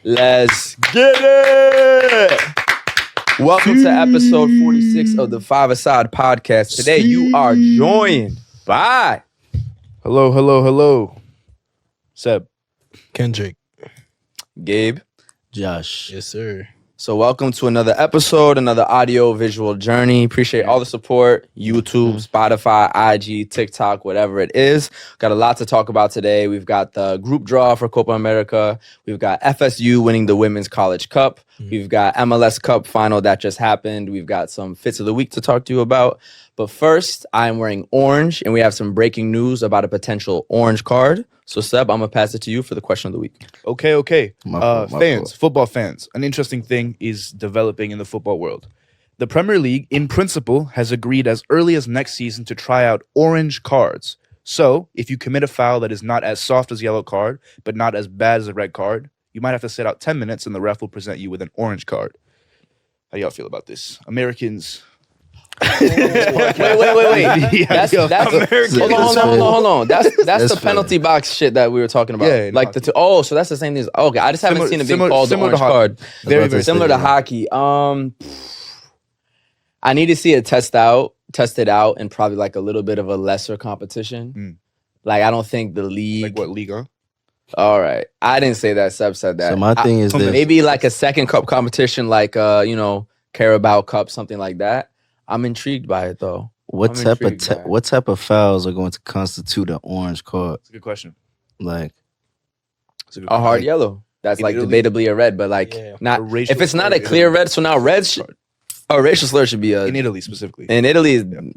Let's get it! Welcome to episode 46 of the 5ASIDE podcast. Today you are joined by... Hello. Seb. Kendrick. Gabe. Josh. Yes, sir. So welcome to another episode, another audio-visual journey. Appreciate all the support. YouTube, Spotify, IG, TikTok, whatever it is. Got a lot to talk about today. We've got the group draw for Copa America. We've got FSU winning the Women's College Cup. We've got MLS Cup final that just happened. We've got some fits of the week to talk to you about. But first, I'm wearing orange, and we have some breaking news about a potential orange card. So, Seb, I'm going to pass it to you for the question of the week. Okay. My fault. Football fans, an interesting thing is developing in the football world. The Premier League, in principle, has agreed as early as next season to try out orange cards. So, if you commit a foul that is not as soft as a yellow card, but not as bad as a red card, you might have to sit out 10 minutes and the ref will present you with an orange card. How do y'all feel about this? Americans... Wait. Yeah, That's hold on. That's the penalty box shit that we were talking about. Yeah, like the so that's the same thing. Okay, I just haven't seen it being called the orange card. Very Similar to hockey. I need to see it tested out in probably like a little bit of a lesser competition. Like I don't think the league. Like what, Liga? All right, I didn't say that. Seb said that. So my thing is this. Maybe like a second cup competition, like Carabao Cup, something like that. I'm intrigued by it though. What type of fouls are going to constitute an orange card? That's a good question. Like A hard yellow. That's like debatably a red, but like not if it's not a clear red. So now reds, a racial slur should be in Italy specifically. In Italy, nigga,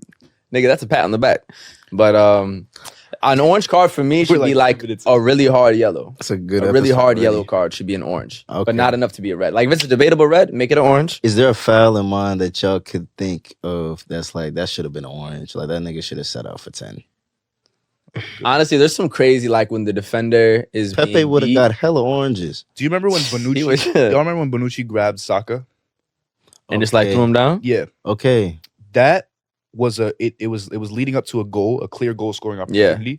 that's a pat on the back. But an orange card for me should be like a really hard yellow. That's a good. A really hard yellow card should be an orange, but not enough to be a red. Like if it's a debatable red, make it an orange. Is there a foul in mind that y'all could think of that's like that should have been orange? Like that nigga should have set out for 10. Honestly, there's some crazy like when the defender is Pepe would have got hella oranges. Do you remember when Bonucci? Y'all remember when Bonucci grabbed Saka and just like threw him down? Yeah. Okay. That was it was leading up to a clear goal scoring opportunity. Yeah.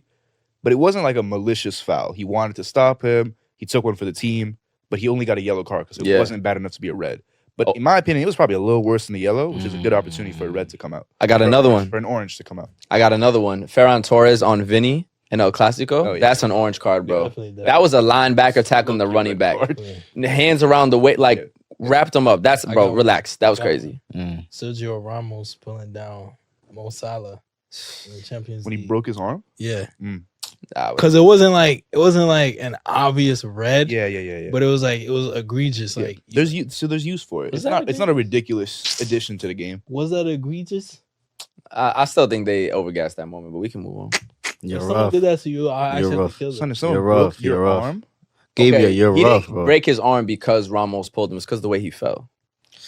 But it wasn't like a malicious foul. He wanted to stop him. He took one for the team, but he only got a yellow card because it wasn't bad enough to be a red. But in my opinion, it was probably a little worse than the yellow, which is a good opportunity for a red to come out. I got another one. For an orange to come out. I got another one. Ferran Torres on Vinny in El Clasico. Oh, yeah. That's an orange card, bro. That was a linebacker tackling the running back. Hands around the way, wrapped him up. That's, bro, relax. That was crazy. Sergio Ramos pulling down Mo Salah in the Champions League. When he broke his arm? Yeah. Because it wasn't like an obvious red. Yeah. But it was egregious. Like there's use for it. It's not a ridiculous addition to the game. Was that egregious? I still think they overgassed that moment, but we can move on. If someone did that to you, I should have killed them. You're rough. You're arm. Gabriel, you're rough, bro. Break his arm because Ramos pulled him. It's because of the way he fell.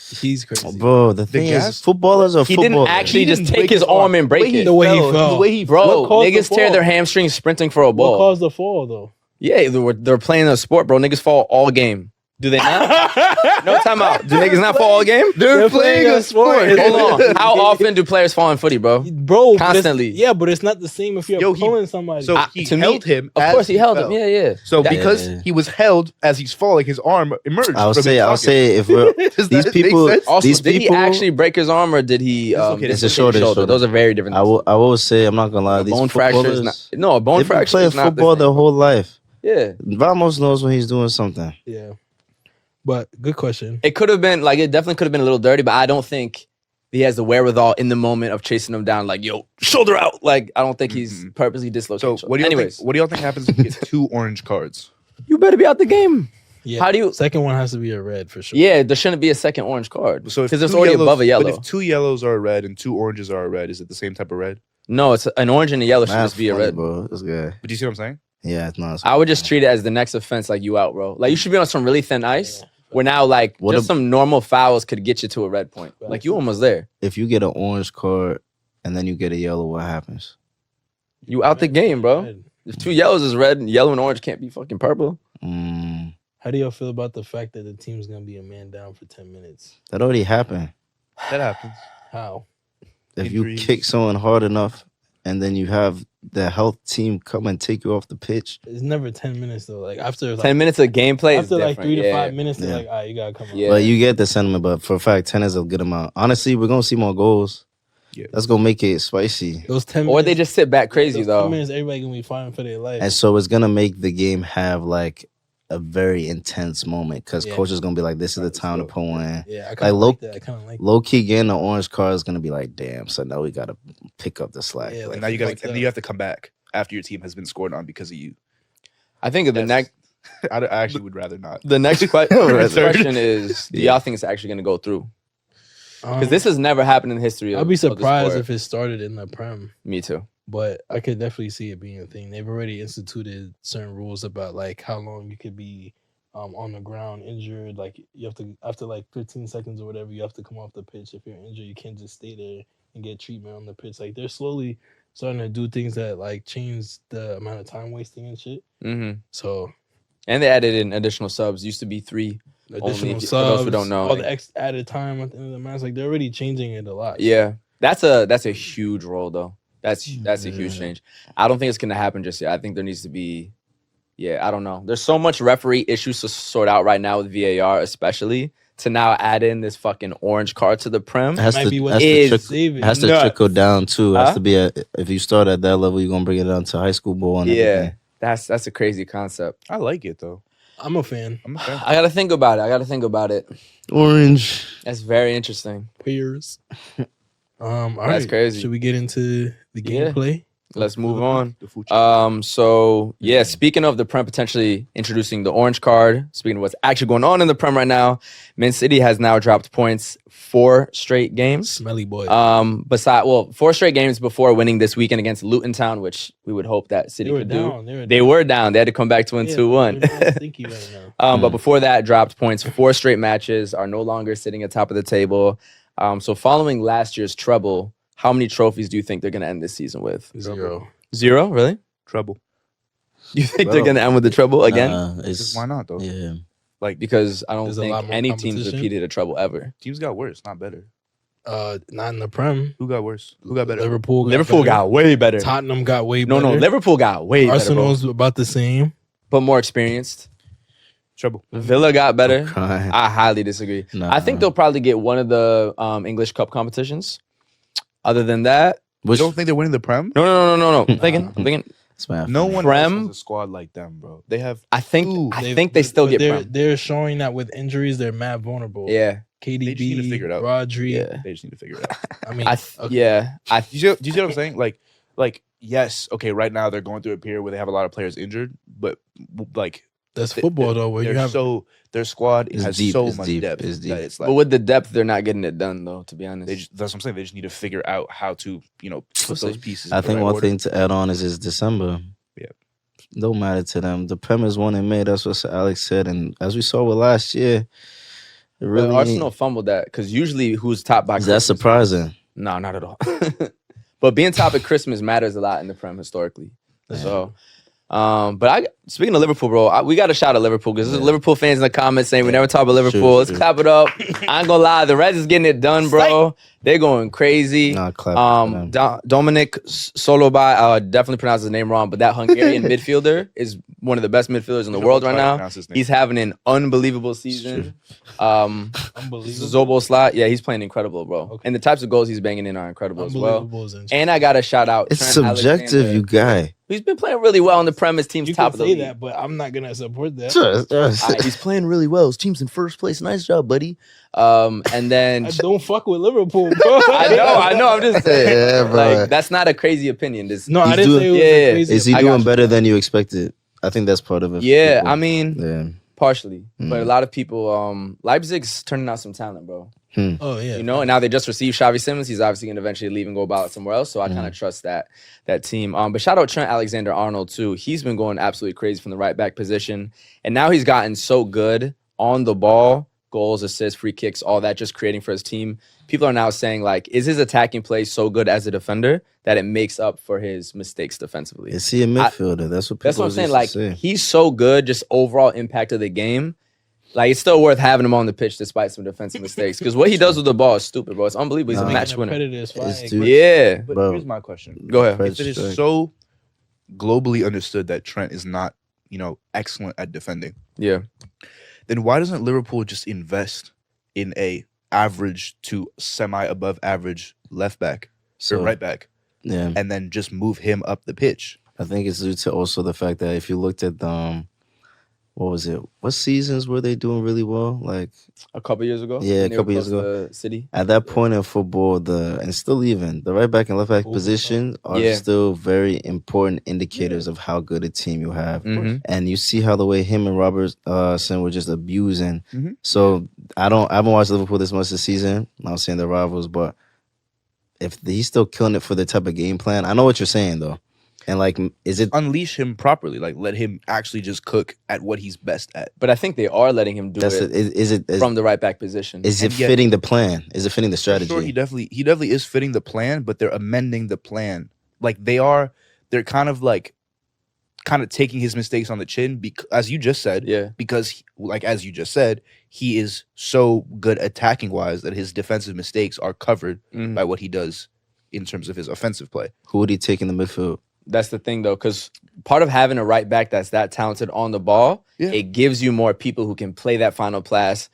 He's crazy. Bro, the thing is, footballers are footballers. He didn't actually just take his arm and break it. The way he fell. Bro, niggas tear their hamstrings sprinting for a ball. What caused the fall, though? Yeah, they're playing a sport, bro. Niggas fall all game. Do they not? No time out. Do niggas not fall all game? They're playing a sport. Hold on. How often do players fall in footy, bro? Bro, constantly. But it's not the same if you're pulling somebody. So he held him. Of course, he held him. Yeah. So because he was held as he's falling, his arm emerged. I'll say if these people, also, did he actually break his arm or did he? It's a shoulder. Those are very different. I will say, I'm not gonna lie. These bone fracture is not. No, a bone fracture is not. They play football their whole life. Yeah. Ramos knows when he's doing something. Yeah. But good question. It could have been it definitely could have been a little dirty, but I don't think he has the wherewithal in the moment of chasing him down. Like, yo, shoulder out. Like, I don't think he's purposely dislocated. So, what do y'all think happens if you get 2 orange cards? You better be out the game. Yeah. How do you? Second one has to be a red for sure. Yeah, there shouldn't be a second orange card. So because it's already above a yellow. But if 2 yellows are a red and 2 oranges are a red, is it the same type of red? No, it's an orange and a yellow should just be a red. Bro. That's good. But do you see what I'm saying? Yeah, it's not. I would just treat it as the next offense, like you out, bro. Like you should be on some really thin ice. Where now, some normal fouls could get you to a red point. Like, you almost there. If you get an orange card and then you get a yellow, what happens? You out the game, bro. If 2 yellows is red, and yellow and orange can't be fucking purple. How do y'all feel about the fact that the team's going to be a man down for 10 minutes? That already happened. That happens. How? If you kick someone hard enough and then you have the health team come and take you off the pitch. It's never 10 minutes though. Like after 10 minutes of gameplay is after like different. 3 to 5 Yeah. minutes, they're Yeah. like, all right, you gotta come on. Yeah. But you get the sentiment. But for a fact, 10 is a good amount. Honestly, we're gonna see more goals. Yeah. That's gonna make it spicy. Those 10 Or minutes, they just sit back crazy those though. 10 minutes, everybody gonna be fighting for their life. And so it's gonna make the game have like a very intense moment because Yeah. coach is gonna be like, "This is the Let's time to go. pull in." Yeah, I kind of low- like that. I kind of like Low key getting the orange card is gonna be like, "Damn!" So now we gotta pick up the slack. Yeah, And like, now you got fucked and up. then you have to come back after your team has been scored on because of you. I think the next I actually would rather not. the next Right. question is, do Yeah. y'all think it's actually going to go through? Because Um, this has never happened in the history of I'd be of the surprised sport. if it started in the Prem, Me too. but I could definitely see it being a thing. They've already instituted certain rules about like how long you could be on the ground injured. Like you have to after like 15 seconds or whatever, you have to come off the pitch. If you're injured, you can't just stay there and get treatment on the pitch. Like they're slowly starting to do things that like change the amount of time wasting and shit. Hmm. So And they added in additional subs. Used to be 3. additional for subs, those who don't know, all like- the added time at the end of the match. Like they're already changing it a lot. Yeah, that's a huge role though. That's a huge Yeah. change. I don't think it's going to happen just yet. I think there needs to be. Yeah, I don't know. There's so much referee issues to sort out right now with VAR, especially to now add in this fucking orange card to the Prem. It has Might to, be what has is to, saving. has to nuts. trickle down too. It Huh? has to be if you start at that level, you're gonna bring it down to high school ball and Yeah, everything. that's a crazy concept. I like it though. I'm a fan. I'm a fan. I gotta think about it. Orange. That's very interesting. Players. All right. That's crazy. Should we get into the Yeah. gameplay? Let's move on. The Footy. So yeah, speaking of the Prem potentially introducing the orange card, speaking of what's actually going on in the Prem right now, Man City has now dropped points 4 straight games. Smelly boy. 4 straight games before winning this weekend against Luton Town, which we would hope that City they were could down. do. They were down. They had to come back to win 2-1. They're stinky right now. But before that, dropped points 4 straight matches, are no longer sitting at top of the table. So following last year's treble, how many trophies do you think they're going to end this season with? 0. 0, really? Trouble. You think Well, they're going to end with the treble again? It's Why not though? yeah. Like Because I don't There's a lot think more any team's competition. repeated a treble ever. teams got worse, not better. Not in the Prem. Who got worse? Who got better? Liverpool Liverpool better. got way better. Tottenham got way No, better. Liverpool got way better, Arsenal's bro. about the same. But more experienced. Trouble. Villa got better. Crying. I highly disagree. Nah. I think they'll probably get one of the English Cup competitions. Other than that, You Which don't think they're winning the Prem? no. I'm thinking. it's my No one Prem? else has a squad like them, bro. They have I think they still but get they're, Prem. they're showing that with injuries, they're mad vulnerable. Yeah, KDB, They just need to figure it out. Rodri. yeah. they just need to figure it out. I mean, okay. yeah. Do you see what I'm saying? Like yes, okay, right now they're going through a period where they have a lot of players injured, but like That's football though, where you they're have their squad It's has deep, so it's much deep, depth it's deep. that it's like But with the depth, they're not getting it done though. To be honest, that's what I'm saying. They just need to figure out how to, We'll put those see. pieces. I in the think right one order. thing to add on is it's December. Yeah. Don't matter to them. The Prem is won in May. That's what Sir Alex said. And as we saw with last year, it really Arsenal fumbled that because usually who's top by that's Christmas- surprising. No, not at all. But being top at Christmas matters a lot in the Prem historically. So, speaking of Liverpool, bro, we got to shout at Liverpool because there's Liverpool fans in the comments saying we never talk about Liverpool. True, Let's true. clap it up. I ain't gonna lie, the Reds is getting it done, bro. They're going crazy. Nah, clap for them. Dominic Solobai, I definitely pronounced his name wrong, but that Hungarian midfielder is one of the best midfielders in the world right now. He's having an unbelievable season. unbelievable. Zoboslai, yeah, he's playing incredible, bro. Okay. And the types of goals he's banging in are incredible as well. Unbelievable is interesting. And I gotta shout out. It's Trent subjective, Alexander. you guy. He's been playing really well in the Premise team's You top can of the say league. that, but I'm not gonna support that. He's playing really well. His team's in first place. Nice job, buddy. And then I don't fuck with Liverpool, bro. I know. I'm just saying. Yeah, bro. Like that's not a crazy opinion. This, No, I He's didn't doing- say it was Yeah, a yeah. crazy. Is he I got doing you. better than you expected? I think that's part of it. for yeah, people. I mean, Yeah. partially, Mm. but a lot of people. Leipzig's turning out some talent, bro. Oh yeah, You know, and now they just received Xavi Simons. He's obviously going to eventually leave and go about somewhere else. So I kind of trust that team. But shout out Trent Alexander-Arnold too. He's been going absolutely crazy from the right back position, and now he's gotten so good on the ball, goals, assists, free kicks, all that, just creating for his team. People are now saying like, is his attacking play so good as a defender that it makes up for his mistakes defensively? Is he a midfielder? That's what people That's what I'm saying. used Like to say. he's so good, just overall impact of the game. Like, it's still worth having him on the pitch despite some defensive mistakes. Because what he does with the ball is stupid, bro. It's unbelievable. He's a Nah. match winner. It's too- Yeah. But Bro. here's my question. Go ahead. If it is so globally understood that Trent is not, excellent at defending, Yeah. then why doesn't Liverpool just invest in a average to semi above average left back or right back, Yeah, and then just move him up the pitch? I think it's due to also the fact that if you looked at what was it? What seasons were they doing really well? Like A couple years ago. Yeah, when they a couple were years close ago. to City. at that point in football, and still even the right back and left back Overtime. position are Yeah. still very important indicators of how good a team you have. Mhm. And you see how the way him and Robertson were just abusing. Mhm. So I haven't watched Liverpool this much this season. I'm not saying the rivals, but if he's still killing it for the type of game plan, I know what you're saying though. And like, is it? Unleash him properly, like let him actually just cook at what he's best at. But I think they are letting him do That's it it. Is it? from the right back position. Is it And yet- fitting the plan? Is it fitting the strategy? Sure, he definitely is fitting the plan, but they're amending the plan. Like they're kind of taking his mistakes on the chin, because, as you just said, Yeah. because as you just said, he is so good attacking wise that his defensive mistakes are covered Mhm. by what he does in terms of his offensive play. Who would he take in the midfield? That's the thing, though, because part of having a right back that's that talented on the ball, Yeah. it gives you more people who can play that final pass,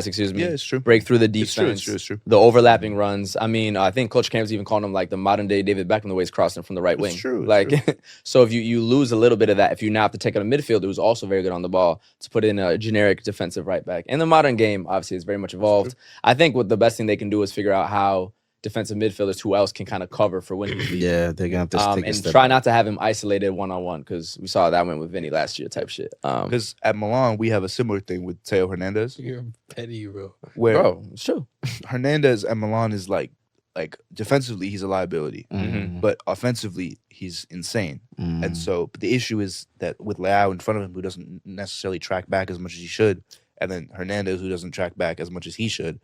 excuse me. Yeah, it's true. Break through the It's true. defense. It's true. The overlapping runs. I mean, I think Coach Cam's even calling him like the modern day David Beckham, the way he's crossing from the right It's wing. true, it's Like, so if you lose a little bit of that, if you now have to take on a midfielder who's also very good on the ball to put in a generic defensive right back. And the modern game, obviously, is very much evolved. I think what the best thing they can do is figure out how defensive midfielders who else can kind of cover for when he's leaving. Yeah, they're gonna have to take a And step try back. not to have him isolated one-on-one, because we saw that went with Vinny last year type shit. Because at Milan, we have a similar thing with Teo Hernandez, You're petty, bro. where Bro, it's true. Hernandez at Milan is like defensively he's a liability, Mhm. but offensively he's insane. Mhm. And so but the issue is that with Leao in front of him, who doesn't necessarily track back as much as he should, and then Hernandez, who doesn't track back as much as he should,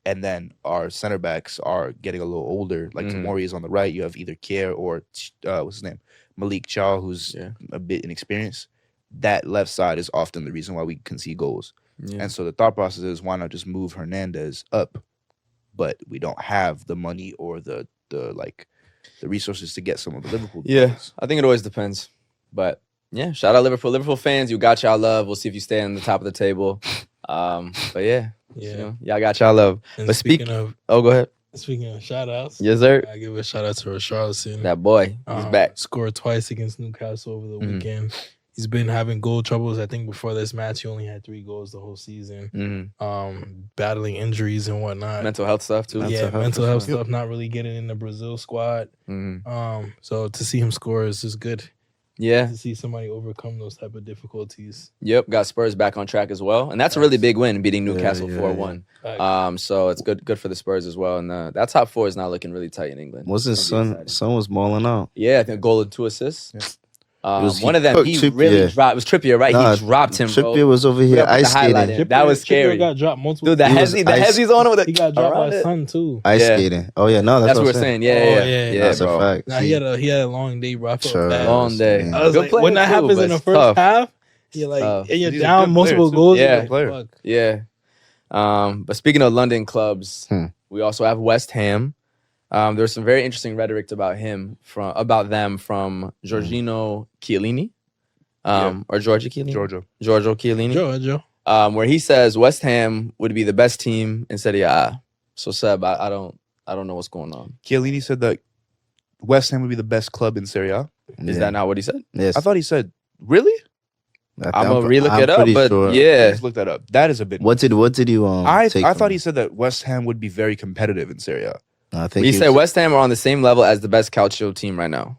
and then our center backs are getting a little older. Like Mhm. Tomori is on the right. You have either Kier or what's his name, Malik Chow, who's Yeah. a bit inexperienced. That left side is often the reason why we concede goals. Yeah. And so the thought process is, why not just move Hernandez up? But we don't have the money or the resources to get some of the Liverpool Yeah, players. I think it always depends. But yeah, shout out Liverpool. Liverpool fans, you got y'all love. We'll see if you stay on the top of the table. But yeah, Yeah. y'all got y'all love. And But speaking of Oh, go ahead. shout outs, Yes, sir. I give a shout out to Richarlison. That boy, he's back. Scored twice against Newcastle over the Mhm. weekend. He's been having goal troubles. I think before this match, he only had 3 goals the whole season. Battling injuries and whatnot. Mental health stuff too. Mental health for sure. stuff. Not really getting in the Brazil squad. Mhm. So to see him score is just good. Yeah. To see somebody overcome those type of difficulties. Yep. Got Spurs back on track as well, and that's a really big win, beating Yeah, Newcastle yeah, 4-1. Uh, So it's good for the Spurs as well. And that top 4 is now looking really tight in England. Wasn't It's gonna be Son? exciting. Son was mauling out. Yeah, I think a goal and 2 assists. Yeah. He One of them, cooked he Trippier. really dropped. It was Trippier, right? Nah, He dropped him, bro. Trippier was over here Put up with ice the highlight skating. in. That was scary. Got dropped multiple Dude, the He was Hezzy's on it with He got dropped around by it. Son too. Ice Yeah. skating. Oh yeah, no, That's what what we're I'm saying. Oh, Yeah, yeah. yeah, That's bro. a fact. Nah, he had a long day, bro. I felt Sure. bad. Long day. Man. I was Good like, player when that too, happens but in the it's first tough. half, you're like, Tough. and you're He's a down good multiple player, too. goals. Yeah. You're like, Player. fuck. Yeah. But speaking of London clubs, we also have West Ham. There's some very interesting rhetoric about them from Giorgino Chiellini, or Giorgio Chiellini, Giorgio Chiellini, Joe. where he says West Ham would be the best team in Serie A. So Seb, I don't know what's going on. Chiellini said that West Ham would be the best club in Serie A. Is that not what he said? Yes. I thought he said, really? I'm gonna relook it up, pretty but sure. yeah, Let's look that up. That is a bit. What did you I take thought from he said that West Ham would be very competitive in Serie A. I think he said was- West Ham are on the same level as the best Calcio team right now.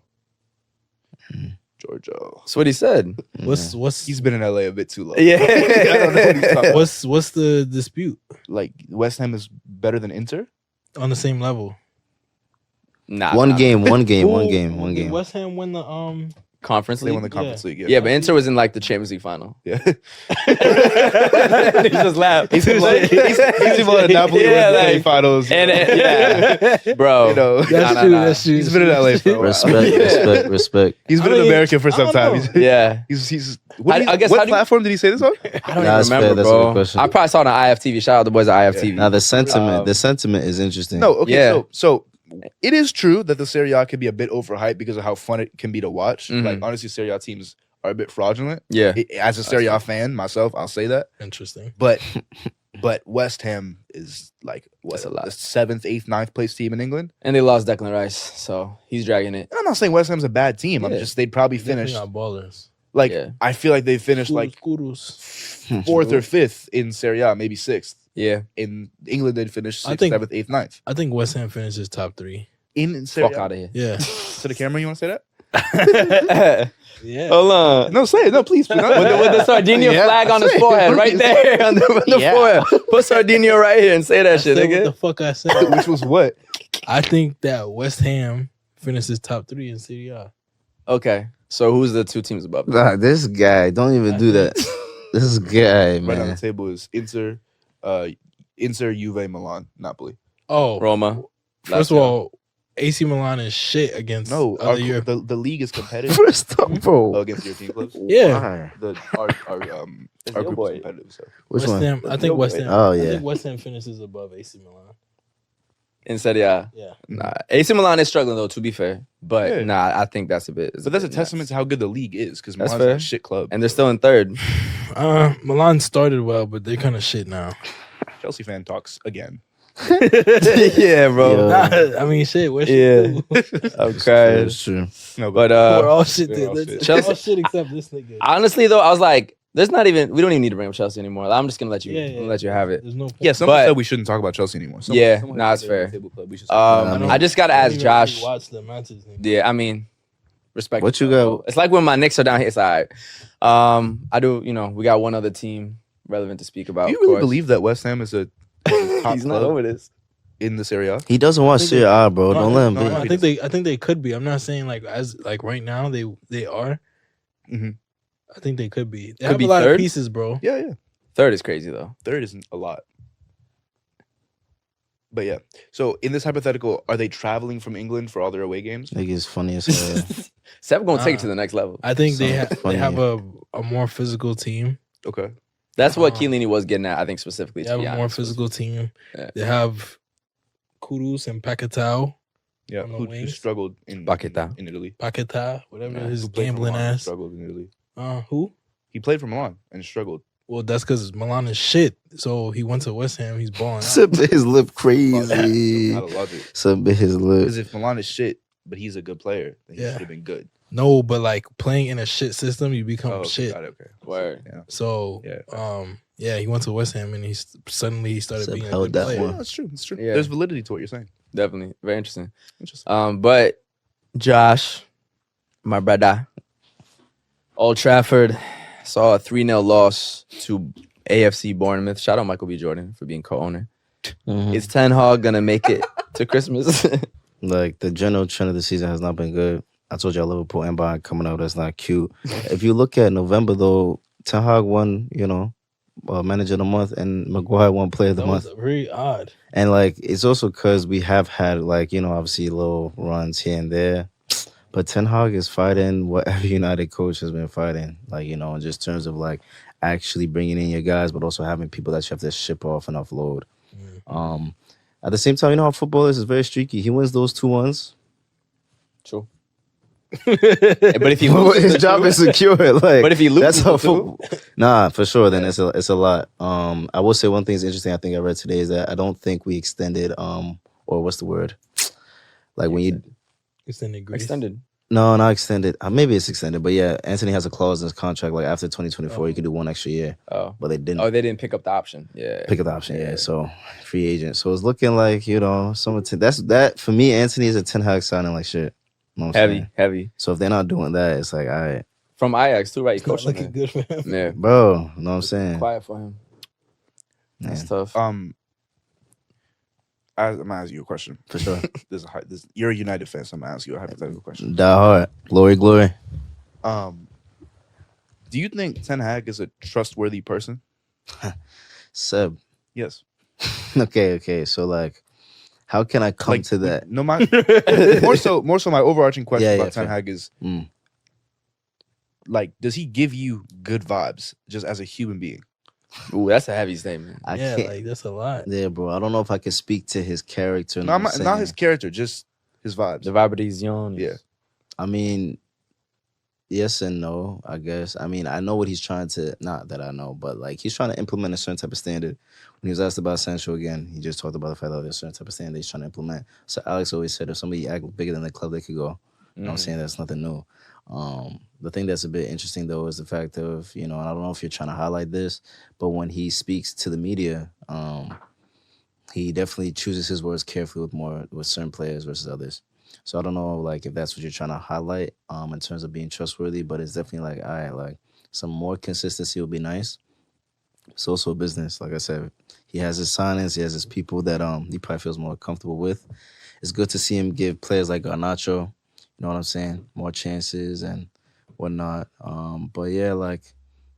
Giorgio. That's what he said. What's He's been in LA a bit too long. Yeah. I don't know what he's talking about. what's the dispute Like West Ham is better than Inter? on the same level? Nah, one nah. game. Did One game. West Ham win the Conference They League. won the Conference League. Yeah, but Inter was in like the Champions League final. Yeah. He just laughed. He's involved in Napoli Yeah, with like- the finals. And yeah, bro. You know, That's Nah, true. nah. That's true. he's been in LA for a while. Respect. He's been I in mean, America for I some don't time. know. Yeah. He's I guess, what how do you- platform did he say this on? I don't That's even fair. remember, That's a good bro. question. I probably saw it on IFTV. Shout out the boys at IFTV. Now the sentiment is interesting. No, okay, Yeah. so it is true that the Serie A can be a bit overhyped because of how fun it can be to watch. Mhm. Like honestly, Serie A teams are a bit fraudulent. Yeah. As a Serie A fan myself, I'll say that. Interesting. But West Ham is like That's a lot. the 7th, 8th, 9th place team in England. And they lost Declan Rice, so he's dragging it. And I'm not saying West Ham's a bad team. I'm Yeah. just they'd probably Definitely finish not ballers. like Yeah. I feel like they finished like Kudos. 4th or 5th in Serie A, maybe 6th. Yeah. In England, they'd finish 6th, I think- 7th, 8th, 9th. I think West Ham finishes top 3. In Serie Fuck A. out of here. Yeah. To the camera, you want to say that? Yeah. Hold on. No, say it. No, please. With the Sardinia Yeah, flag on his say it. forehead, right there on the Yeah. forehead. Put Sardinia right here and say that I shit, said what nigga. the fuck I said. Which was what? I think that West Ham finishes top 3 in Serie A. Okay. So who's the two teams above? Nah, this guy, don't even do that. This guy, Right on the man. table is Inter, Juve, Milan, Napoli. Oh, Roma. first of all, AC Milan is shit against No, other Europe. the league is competitive First up, bro. against European clubs. Yeah. Why? Our your group boy. is competitive. So Which West one? Ham, I think West Ham. Oh, I yeah. think West Ham finishes above AC Milan. In Serie A. Yeah. Nah. AC Milan is struggling though, to be fair. But Yeah. nah, I think that's a bit. but that's a bit testament nuts. to how good the league is because That's Milan's fair. a shit club. And they're still in third. Milan started well, but they're kind of shit now. Chelsea fan talks again. Yeah, bro. Yo. Nah, I mean, shit. We're Yeah. shit too. Okay. That's true. No, But We're all shit. we're all Dude. shit. Chelsea- All shit except this nigga. Honestly though, I was like, we don't even need to bring up Chelsea anymore. I'm just gonna let you Yeah, yeah. let you have it. There's no point. yeah, someone But- said we shouldn't talk about Chelsea anymore. Yeah, someone nah, said it's they're a fair. table club. We should I just gotta ask Josh. Watch the matches. Nigga. Yeah, I mean, respect. What you got? It's like when my Knicks are down here. It's all right. I do. We got one other team relevant to speak about. Do you of really course. believe that West Ham is a top He's not club over this? in the Serie A? He doesn't watch Serie A, bro. No, Don't let him no, be. no. I think they could be. I'm not saying like as like right now they are. Mhm. I think they could be. They Could have be a lot third? of pieces, bro. Yeah. Third is crazy though. Third isn't a lot. But yeah. So in this hypothetical, are they traveling from England for all their away games? Nigga's funny as hell. Seb gonna take it Nah. to the next level. I think they Something they have funny. a more physical team. Okay. That's what Uh, Chiellini was getting at. I think specifically. They To have be a more honest. physical team. Yeah. They have Kudus and Paquetá. Yeah. On the Who wings. struggled in Paquetá. Italy? Paquetá, whatever Yeah, his Who played for gambling Milan and ass. struggled in Italy. Who? He played for Milan and struggled. Well, that's because Milan is shit. So he went to West Ham. He's balling out. Sip his lip Out crazy. of logic. Sip his lip. Because if Milan is shit, but he's a good player, then he Yeah. should have been good. No, but like playing in a shit system, you become okay, shit. got it, okay. Word. Yeah. So, Yeah. he went to West Ham and suddenly he started Seb being a held good that player. one. Yeah, that's true. That's true. Yeah. There's validity to what you're saying. Definitely very interesting. Interesting. But Josh, my brother, Old Trafford saw a 3-0 loss to AFC Bournemouth. Shout out Michael B. Jordan for being co-owner. Mhm. Is Ten Hag gonna make it to Christmas? Like the general trend of the season has not been good. I told y'all Liverpool and Bayern coming out. That's not cute. If you look at November though, Ten Hag won, manager of the month, and Maguire won player of the That month. was very odd. And like it's also because we have had obviously little runs here and there. But Ten Hag is fighting what every United coach has been fighting. In just terms of actually bringing in your guys, but also having people that you have to ship off and offload. At the same time, you know how football is very streaky. He wins those 2-1s. True. But if he loses, His job is secure. But if he loses, that's how the two? football. Nah, for sure. Then it's a lot. I will say one thing is interesting. I think I read today is that I don't think we extended. Or what's the word? Like when you Extended grace. extended. no, not extended. Maybe it's extended, but yeah, Anthony has a clause in his contract. Like after 2024, he could do one extra year, Oh, but they didn't they didn't pick up the option. Yeah. pick up the option. Yeah, so free agent. So it's looking like someone. That for me, Anthony is a Ten Hag signing like shit. You know what I'm saying? Heavy. So if they're not doing that, it's like, all right, From Ajax too, right? He's Not coaching looking him. good for him. Yeah. bro. You know what I'm saying? Quiet for him. That's Man, tough. I'm gonna ask you a question. for sure. You're a United fan, so I'm gonna ask you a hypothetical question. Die hard. Glory. Do you think Ten Hag is a trustworthy person? Seb. Yes. Okay. So like, how can I come Like, to that? No, my more so. My overarching question Yeah, about Ten fair. Hag is Mm. like, does he give you good vibes just as a human being? Ooh, that's a heavy statement. I yeah, can't. like that's a lot. Yeah, bro. I don't know if I can speak to his character. No, not his character, just his vibes. The vibrations. Yeah. I mean, yes and no, I guess. I mean, I know what he's trying to, not that I know, but like he's trying to implement a certain type of standard. When he was asked about Sancho again, he just talked about the fact that there's a certain type of standard he's trying to implement. So Alex always said if somebody act bigger than the club, they could go. You know what I'm saying? That's nothing new. The thing that's a bit interesting though is the fact of, and I don't know if you're trying to highlight this, but when he speaks to the media, he definitely chooses his words carefully with certain players versus others. So I don't know like if that's what you're trying to highlight in terms of being trustworthy, but it's definitely like, all right, like some more consistency would be nice. It's also a business. Like I said, he has his signings, he has his people that he probably feels more comfortable with. It's good to see him give players like Garnacho, you know what I'm saying, more chances and whatnot. But yeah, like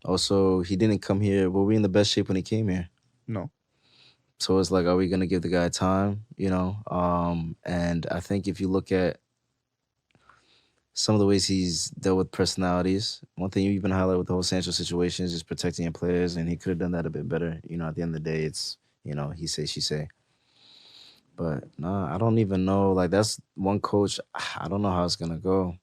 also he didn't come here. Were we in the best shape when he came here? No. So it's like, are we gonna give the guy time? And I think if you look at some of the ways he's dealt with personalities, one thing you even highlight with the whole Sancho situation is just protecting your players, and he could have done that a bit better. At the end of the day, it's he say, she say. But nah, I don't even know. Like that's one coach. I don't know how it's gonna go.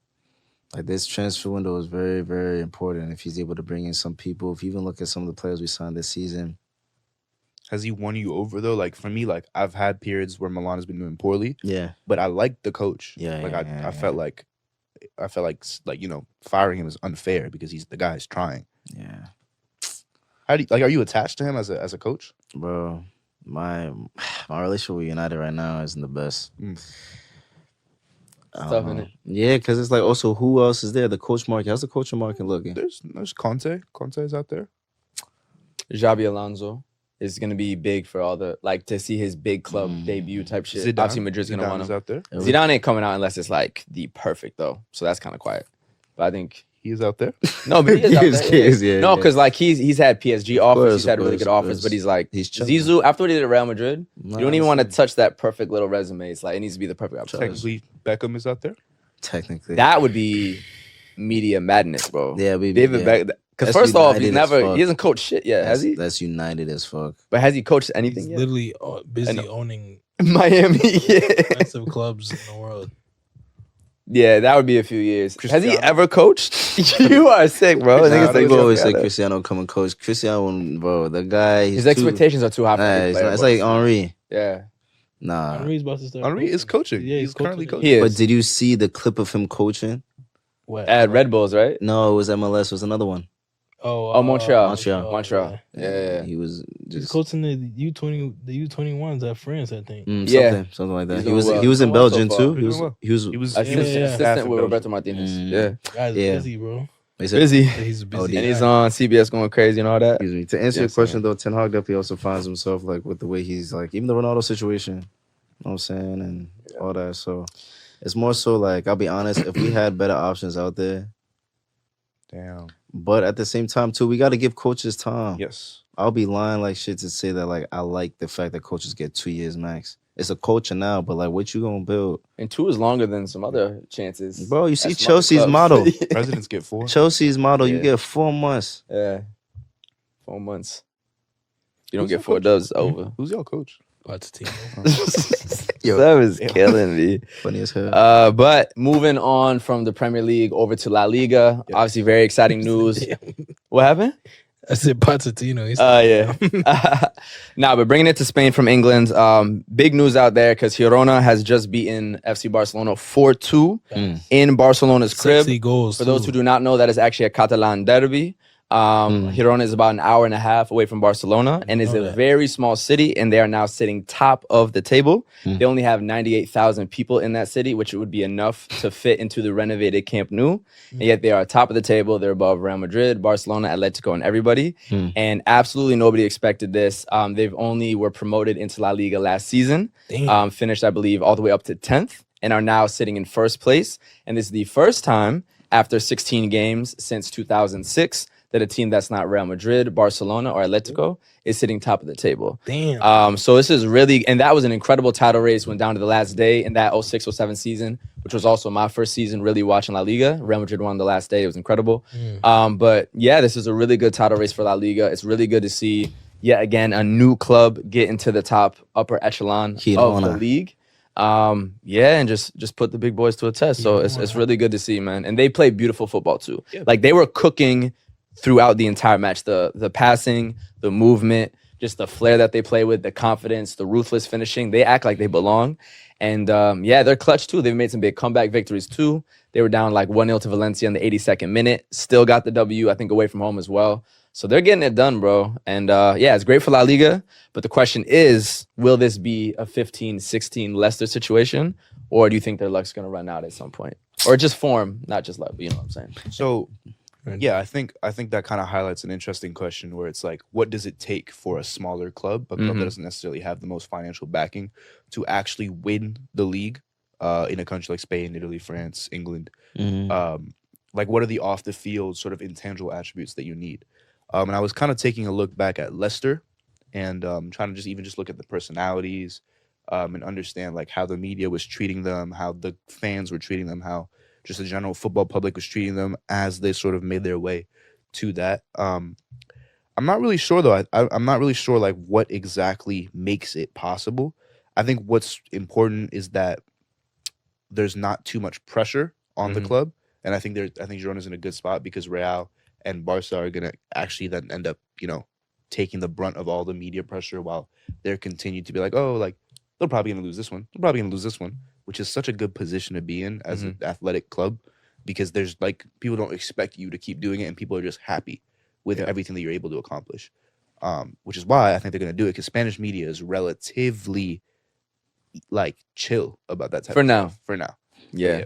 Like this transfer window is very, very important. If he's able to bring in some people, if you even look at some of the players we signed this season. Has he won you over though? Like for me, like I've had periods where Milan has been doing poorly. Yeah. But I like the coach. Yeah. Like yeah, I felt like firing him is unfair because the guy's trying. Yeah. How do you, are you attached to him as a coach? Bro, my relationship with United right now isn't the best. Stuff in it. Yeah, because it's like also who else is there? The coach market. How's the coaching market looking? There's Conte. Conte's out there. Xabi Alonso is going to be big for all the, like, to see his big club debut type shit. Zidane. Obviously, Madrid's going to want him. Out there. Zidane ain't coming out unless it's, like, the perfect, though. So that's kind of quiet. But I think... He is out there. No, but he is out there. No, because, like, he's had PSG offers. He's had really good offers. But he's, like, Zizou, after what he did at Real Madrid, you don't even want to touch that perfect little resume. It's like, it needs to be the perfect option. Technically, Beckham is out there. Technically. That would be media madness, bro. Yeah, David Beckham. Because first off, he hasn't coached shit yet, has he? That's United as fuck. But has he coached anything He's yet? literally busy owning Miami, yeah. expensive clubs in the world. Yeah, that would be a few years. Has he ever coached? You are sick, bro. People always say Cristiano come and coach. Cristiano, bro, the guy. His expectations are too high for him. It's like Henry. Yeah. Nah. Henry's about to start. Henry is coaching. Yeah, he's currently coaching. He is. But did you see the clip of him coaching? What? At Red Bulls, right? No, it was MLS. It was another one. Montreal. Montreal. Yeah. He was He's just coaching the U21s at France, I think. something like that. He's He was in Belgium so far. too. He was assistant with Roberto Martinez. Yeah. Guy's busy, bro. Busy. He's busy. And he's on CBS going crazy and all that. Excuse me. To answer your question though, Ten Hag definitely also finds himself like with the way he's like, even the Ronaldo situation, you know what I'm saying, and all that. So it's more so like, I'll be honest, if we had better options out there. Damn. But at the same time too, we got to give coaches time. Yes. I'll be lying like shit to say that like I like the fact that coaches get 2 years max. It's a culture now, but like what you gonna build? And 2 is longer than some other chances. Bro, you see Chelsea's model. Presidents get 4. Chelsea's model, you get 4 months. Yeah. 4 months. You don't get 4 dubs, it's over. Who's your coach? Yo, that was killing me. Funny as hell. But moving on from the Premier League over to La Liga, obviously very exciting news. What happened? I said Pochettino. Yeah. But bringing it to Spain from England, big news out there because Girona has just beaten FC Barcelona 4-2 in Barcelona's crib. 60 goals. For those who do not know, that is actually a Catalan derby. Girona is about an hour and a half away from Barcelona and is a very small city, and they are now sitting top of the table. They only have 98,000 people in that city, which would be enough to fit into the renovated Camp Nou. And yet they are top of the table. They're above Real Madrid, Barcelona, Atletico, and everybody. And absolutely nobody expected this. They've only were promoted into La Liga last season, finished, I believe, all the way up to 10th, and are now sitting in first place. And this is the first time after 16 games since 2006 that a team that's not Real Madrid, Barcelona, or Atletico is sitting top of the table. Damn. So this is really, and that was an incredible title race, went down to the last day in that 06-07 season, which was also my first season really watching La Liga. Real Madrid won the last day. It was incredible. But yeah, this is a really good title race for La Liga. It's really good to see, yet again, a new club get into the top upper echelon of the Girona. league. Yeah, and just put the big boys to a test. So it's really good to see, man. And they play beautiful football too. Yeah. Like they were cooking throughout the entire match. The passing, the movement, just the flair that they play with, the confidence, the ruthless finishing. They act like they belong. And yeah, they're clutch too. They've made some big comeback victories too. They were down like 1-0 to Valencia in the 82nd minute. Still got the W, I think, away from home as well. So they're getting it done, bro. And yeah, it's great for La Liga. But the question is, will this be a 15-16 Leicester situation? Or do you think their luck's going to run out at some point? Or just form, not just luck, but you know what I'm saying? So, yeah, I think that kind of highlights an interesting question where it's like, what does it take for a smaller club, a club that doesn't necessarily have the most financial backing, to actually win the league in a country like Spain, Italy, France, England? Like, what are the off the field sort of intangible attributes that you need? And I was kind of taking a look back at Leicester and trying to just look at the personalities and understand like how the media was treating them, how the fans were treating them, how just the general football public was treating them as they sort of made their way to that. I'm not really sure though. I'm not really sure like what exactly makes it possible. I think what's important is that there's not too much pressure on the club, and I think Girona's in a good spot because Real and Barca are gonna actually then end up, taking the brunt of all the media pressure while they're continued to be like, oh, like they're probably gonna lose this one. They're probably gonna lose this one, which is such a good position to be in as an athletic club because there's like people don't expect you to keep doing it and people are just happy with everything that you're able to accomplish. Which is why I think they're gonna do it because Spanish media is relatively like chill about that type For of now. stuff. For now. Yeah.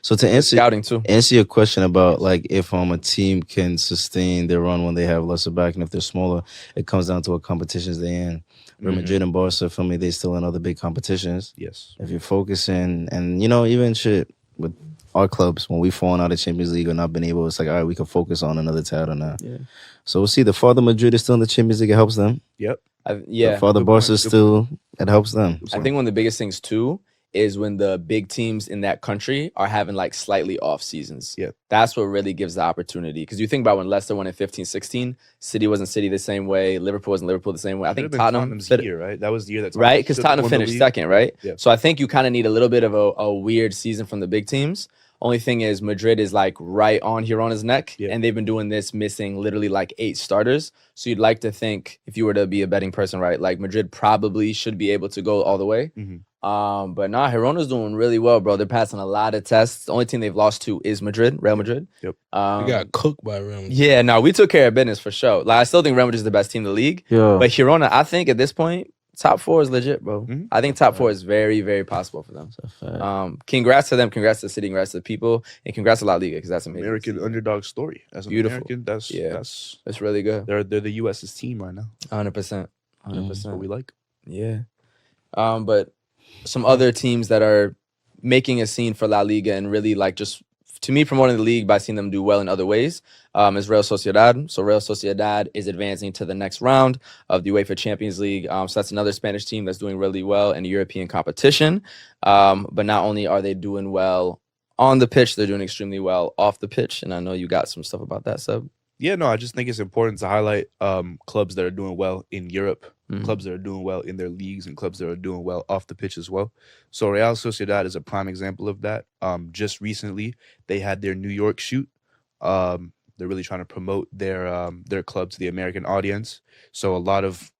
So to answer Scouting too. your question about like if a team can sustain their run when they have lesser back and if they're smaller, it comes down to what competitions they're in. Real Madrid and Barca, for me, they still in other big competitions. Yes. If you're focusing and even shit with our clubs when we've fallen out of Champions League or not been able, it's like all right, we can focus on another title now. Yeah. So we'll see. The farther Madrid is still in the Champions League, it helps them. Yep. The farther Barca is still, it helps them. I think one of the biggest things too is when the big teams in that country are having like slightly off seasons. Yeah. That's what really gives the opportunity. Because you think about when Leicester won in 15-16, City wasn't City the same way, Liverpool wasn't Liverpool the same way. I think Tottenham's year, right? That was the year that right? Because Tottenham finished second, right? Yeah. So I think you kind of need a little bit of a weird season from the big teams. Only thing is Madrid is like right on Girona's neck, and they've been doing this missing literally like 8 starters. So you'd like to think if you were to be a betting person, right? Like Madrid probably should be able to go all the way. But nah, Girona's doing really well, bro. They're passing a lot of tests. The only team they've lost to is Madrid, Real Madrid. Yep. They got cooked by Real Madrid. Yeah, no, we took care of business for sure. Like I still think Real Madrid is the best team in the league. Yeah. But Girona, I think at this point, top 4 is legit, bro. I think top 4 is very, very possible for them. Congrats to them. Congrats to the city. Congrats to the people. And congrats to La Liga because that's amazing. American underdog story. As an Beautiful. American, that's really good. They're the U.S.'s team right now. 100%. That's what we like. Yeah. But some other teams that are making a scene for La Liga and really like just to me promoting the league by seeing them do well in other ways is Real Sociedad. So Real Sociedad is advancing to the next round of the UEFA Champions League. So that's another Spanish team that's doing really well in the European competition. But not only are they doing well on the pitch, they're doing extremely well off the pitch. And I know you got some stuff about that, Sub. Yeah, no, I just think it's important to highlight clubs that are doing well in Europe, clubs that are doing well in their leagues, and clubs that are doing well off the pitch as well. So Real Sociedad is a prime example of that. Just recently, they had their New York shoot. They're really trying to promote their club to the American audience. So a lot of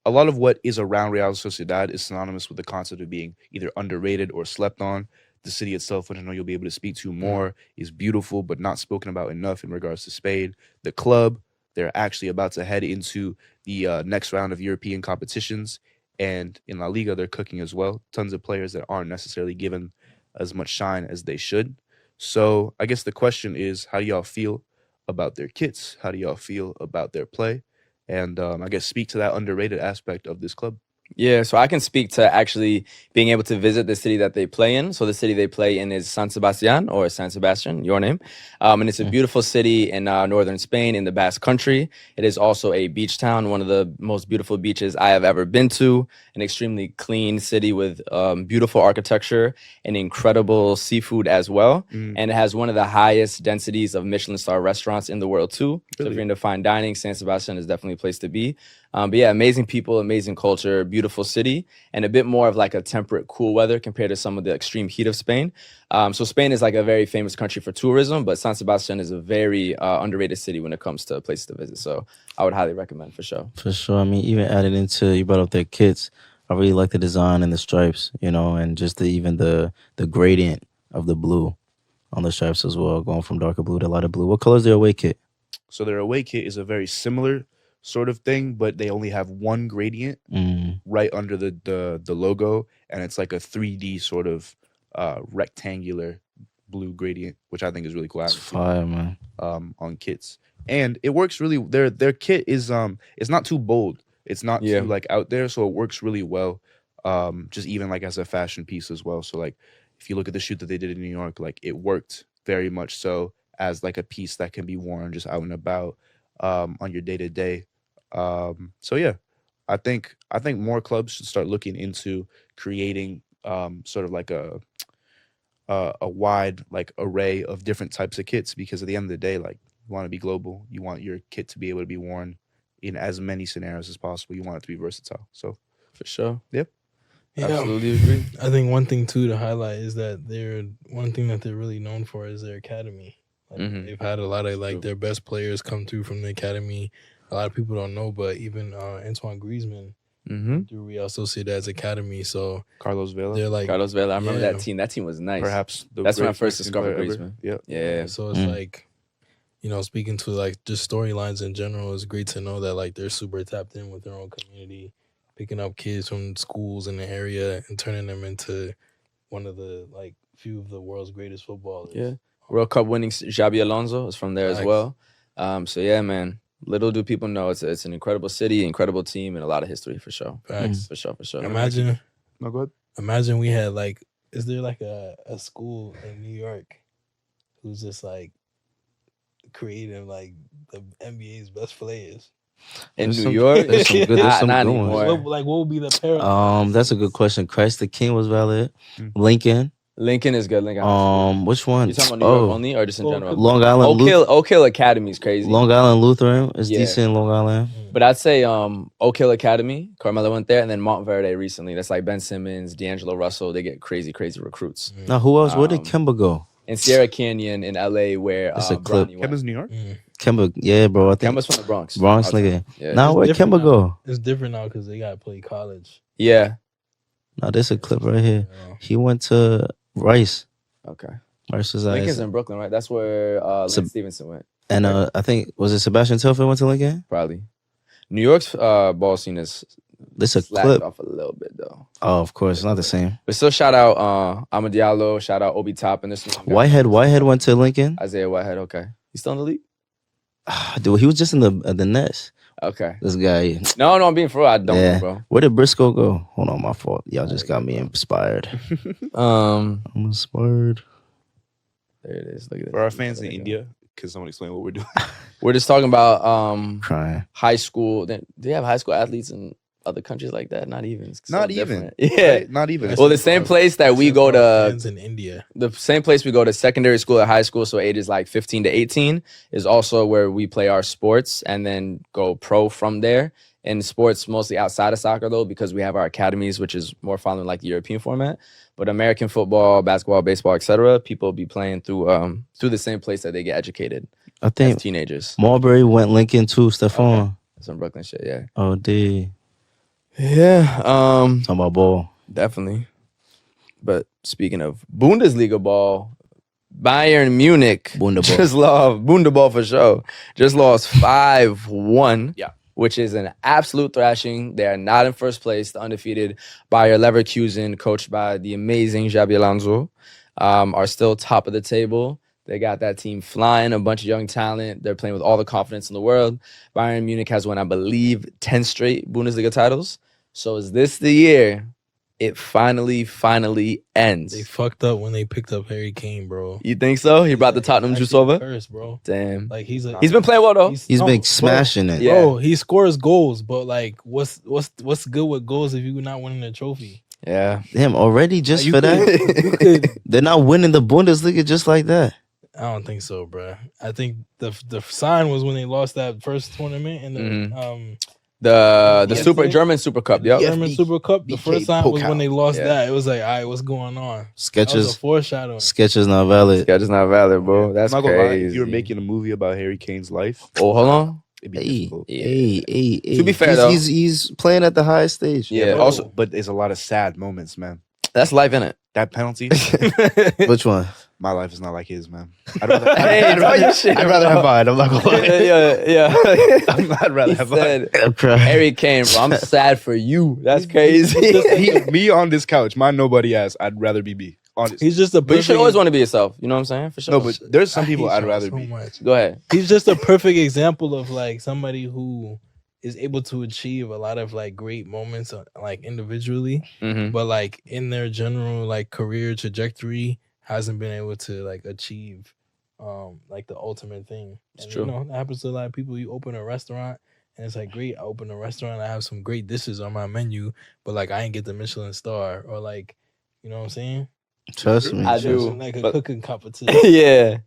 what is around Real Sociedad is synonymous with the concept of being either underrated or slept on. The city itself, which I know you'll be able to speak to more, is beautiful, but not spoken about enough in regards to Spain. The club, they're actually about to head into the next round of European competitions. And in La Liga, they're cooking as well. Tons of players that aren't necessarily given as much shine as they should. So I guess the question is, how do y'all feel about their kits? How do y'all feel about their play? And I guess speak to that underrated aspect of this club. Yeah, so I can speak to actually being able to visit the city that they play in. So the city they play in is San Sebastian or San Sebastian, your name. And it's a beautiful city in northern Spain in the Basque Country. It is also a beach town, one of the most beautiful beaches I have ever been to. An extremely clean city with beautiful architecture and incredible seafood as well. And it has one of the highest densities of Michelin star restaurants in the world too. So if you're into fine dining, San Sebastian is definitely a place to be. But yeah, amazing people, amazing culture, beautiful city, and a bit more of like a temperate, cool weather compared to some of the extreme heat of Spain. So Spain is like a very famous country for tourism, but San Sebastian is a very underrated city when it comes to places to visit. So I would highly recommend for sure. For sure. I mean, even added into, you brought up their kits. I really like the design and the stripes, and just even the gradient of the blue on the stripes as well, going from darker blue to lighter blue. What color is their away kit? So their away kit is a very similar sort of thing, but they only have one gradient right under the logo, and it's like a 3D sort of rectangular blue gradient, which I think is really cool. It's fire, man. On kits, and it works really. Their kit is it's not too bold. It's not too like out there, so it works really well. Just even like as a fashion piece as well. So like if you look at the shoot that they did in New York, like it worked very much so as like a piece that can be worn just out and about on your day to day. So yeah, I think more clubs should start looking into creating sort of like a wide like array of different types of kits, because at the end of the day, like you want to be global, you want your kit to be able to be worn in as many scenarios as possible. You want it to be versatile. So For sure. Yep. Yeah. Absolutely agree. I think one thing too to highlight is that one thing that they're really known for is their academy. Like they've had a lot of like their best players come through from the academy. A lot of people don't know, but even Antoine Griezmann through Real Sociedad's academy. So Carlos Vela, they're like Carlos Vela. I remember that team. That team was nice. perhaps That's when I first greatest discovered player ever. Griezmann. Yeah. Yeah. So it's like, speaking to like just storylines in general, it's great to know that like they're super tapped in with their own community, picking up kids from schools in the area and turning them into one of the like few of the world's greatest footballers. Yeah. World Cup winning Xabi Alonso is from there as well. So yeah, man. Little do people know it's an incredible city, incredible team, and a lot of history for sure. Facts. For sure. Imagine No, go ahead. Imagine we had like, is there like a school in New York who's just like creating like the NBA's best players? In There's New York? There's some good, Not good anymore. ones. What would be the parallel? That's a good question. Christ the King was valid. Lincoln. Lincoln is good. Lincoln. Which one? You talking about New York only or just in general? Long Island. Oak Hill Academy is crazy. Long Island Lutheran is decent in Long Island. But I'd say Oak Hill Academy, Carmelo went there, and then Montverde recently. That's like Ben Simmons, D'Angelo Russell. They get crazy recruits. Now, who else? Where did Kemba go? In Sierra Canyon in LA, where It's a clip. Bronny went. Kemba's New York. Kemba, yeah, bro. I think Kemba's from the Bronx. Bronx nigga. Yeah. Now where different Kemba now. go? It's different now because they got to play college. Yeah. Now there's a clip right here. He went to Rice. Okay. Rice was Lincoln's in Brooklyn, right? That's where Lance Stevenson went. And I think, was it Sebastian Telfair went to Lincoln? Probably. New York's ball scene is This a slacked clip. off a little bit, though. Oh, of course. It's not the same. But still, shout out Ama Diallo, shout out Obi Toppin. This Whitehead went to Lincoln. Isaiah Whitehead, okay. He's still in the league? Dude, he was just in the Nets. Okay. This guy. No, I'm being for real. I don't know, bro. Where did Briscoe go? Hold on, my fault. Y'all just got me inspired. I'm inspired. There it is. Look at that. For our fans in India, can someone explain what we're doing? We're just talking about Crying. high school. Do you have high school athletes in other countries like that? Not even. It's Not so even. different. Yeah. Right? Not even. Well, the same place that we go to, Fans in India. the same place we go to secondary school or high school, so ages like 15 to 18, is also where we play our sports and then go pro from there. In sports, mostly outside of soccer, though, because we have our academies, which is more following like the European format. But American football, basketball, baseball, etc., people be playing through the same place that they get educated I as think teenagers. Marbury went Lincoln too, Stephon. Okay. Some Brooklyn shit, yeah. Oh, D. Yeah, Talking about ball. definitely. But speaking of Bundesliga ball, Bayern Munich Bundeball. just lost Bundeball for sure. Just lost 5-1. Yeah. Which is an absolute thrashing. They are not in first place. The undefeated Bayer Leverkusen, coached by the amazing Xabi Alonso, are still top of the table. They got that team flying, a bunch of young talent. They're playing with all the confidence in the world. Bayern Munich has won, I believe, 10 straight Bundesliga titles. So is this the year it finally ends? They fucked up when they picked up Harry Kane, bro. You think so? He brought the Tottenham juice Actually over? curse, bro. Damn. Like He's been playing well though. He's been smashing it. Yeah. Bro, he scores goals, but like, what's good with goals if you're not winning a trophy? Yeah. Damn, already just You for that? you could. They're not winning the Bundesliga just like that. I don't think so, bro. I think the sign was when they lost that first tournament in the The Yeah. German Super Cup. Yep. German Super Cup. The BK first time was when they lost Yeah. that. It was like, all right, what's going on? That was a Sketches, foreshadowing. sketches not valid. Sketch is not valid, bro. That's I'm not gonna lie, crazy. if you were making a movie about Harry Kane's life, Oh, hold on. it'd be Hey, difficult. hey. To be fair, though- he's playing at the highest stage. Yeah. Bro, Also, but there's a lot of sad moments, man. that's life in it. That penalty, Which one? my life is not like his, man. I'd rather, Hey, bro, you shit, I'd rather bro. have mine. I'm not gonna lie. yeah. I'd rather He have mine. said, Harry Kane, bro. I'm sad for you. That's crazy. Me on this couch, my nobody ass. I'd rather be me. Honestly. He's just a But you should perfect. always want to be yourself. You know what I'm saying? For sure. No, but there's some I people hate I'd y'all rather so be. much. Go ahead. He's just a perfect example of like somebody who is able to achieve a lot of like great moments like individually, Mm-hmm. but like in their general like career trajectory hasn't been able to like achieve like the ultimate thing. It's And, true. You know, that happens to a lot of people. You open a restaurant and it's like, great, I open a restaurant, I have some great dishes on my menu, but like I ain't get the Michelin star, or like, you know what I'm saying? Trust me. I It's do. like a but- cooking competition. Yeah.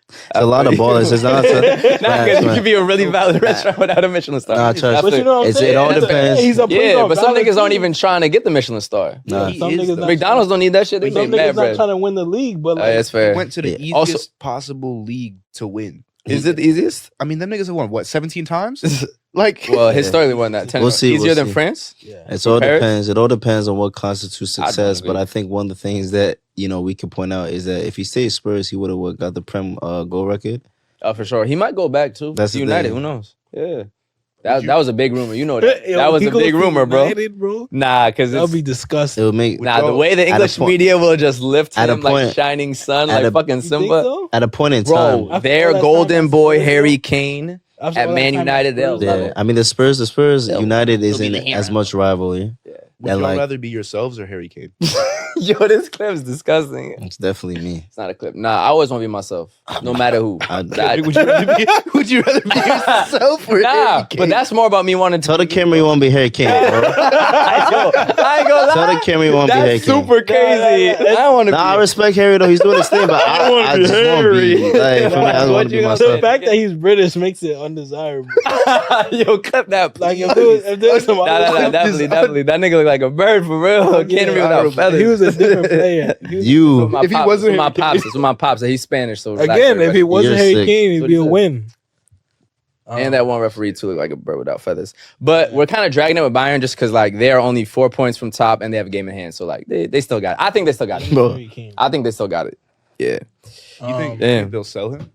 It's a lot of ballers. It's not. Nah, because Nah, you could be a really valid restaurant without a Michelin star. Nah, trust But you know what I'm It's- saying? it all That's- depends. He's a Yeah, but some valid niggas aren't team. even trying to get the Michelin star. Nah. He Some is, niggas though. not- McDonald's don't need that shit. They Some make niggas mad not bread. trying to win the league, but Oh, like, yeah, that's fair. Went to the Yeah. easiest Also- possible league to win. Is it the easiest? I mean, them niggas have won what 17 times? Like, Well, historically won that 10. We'll see, Easier we'll than see. France? yeah. It's all Paris? depends. It all depends on what constitutes I don't success. But agree. I think one of the things that we can point out is that if he stayed Spurs, he would have got the Prem goal record. Oh, for sure. He might go back too. That's the United. thing. Who knows? Yeah. That was a big rumor. You know that. Yo, That was he a goes big to rumor, bro. United, bro. Nah, because That'll it's be disgusting. It would make nah. The way the At a English point- media will just lift at a him like point- shining sun, at like a- fucking You think Simba. so? at a point in Bro, time. After their all that golden time at boy Spurs, Harry though? Kane After at all that Man time at United, they'll Spurs, love Yeah, it. I mean the Spurs. They'll- United they'll isn't be the as hero. much rivalry. would And y'all like- rather be yourselves or Harry Kane? Yo, this clip's disgusting. It's definitely me. It's not a clip. Nah, I always want to be myself, no matter who. Would you rather be yourself or Nah, Harry Kane? but that's more about me wanting to Tell the camera you won't be Harry Kane, bro. I ain't gonna lie. Tell the camera you won't be Harry That's Kane. super crazy. I don't want to Nah, I be. respect Harry though. He's doing his thing, but I just won't be. Like, for me, I What want to you be gonna The say? myself. fact that he's British makes it undesirable. Yo, clip that. Like Please. if there was some Definitely. That nigga look like a bird for real. Can't even without feathers. He was a different player. He was- You, My If he pops, wasn't it's my Harry Kane. pops. It's my pops. He's Spanish, so relax, Again, if he everybody. wasn't You're Harry sick. Kane, it'd What be he a said. win. And that one referee too looked like a bird without feathers. But we're kind of dragging it with Bayern just because like they are only 4 points from top and they have a game in hand. So like they still got it. I think they still got it. Bro. Harry Kane. I think they still got it. Yeah. You think Damn. they'll sell him?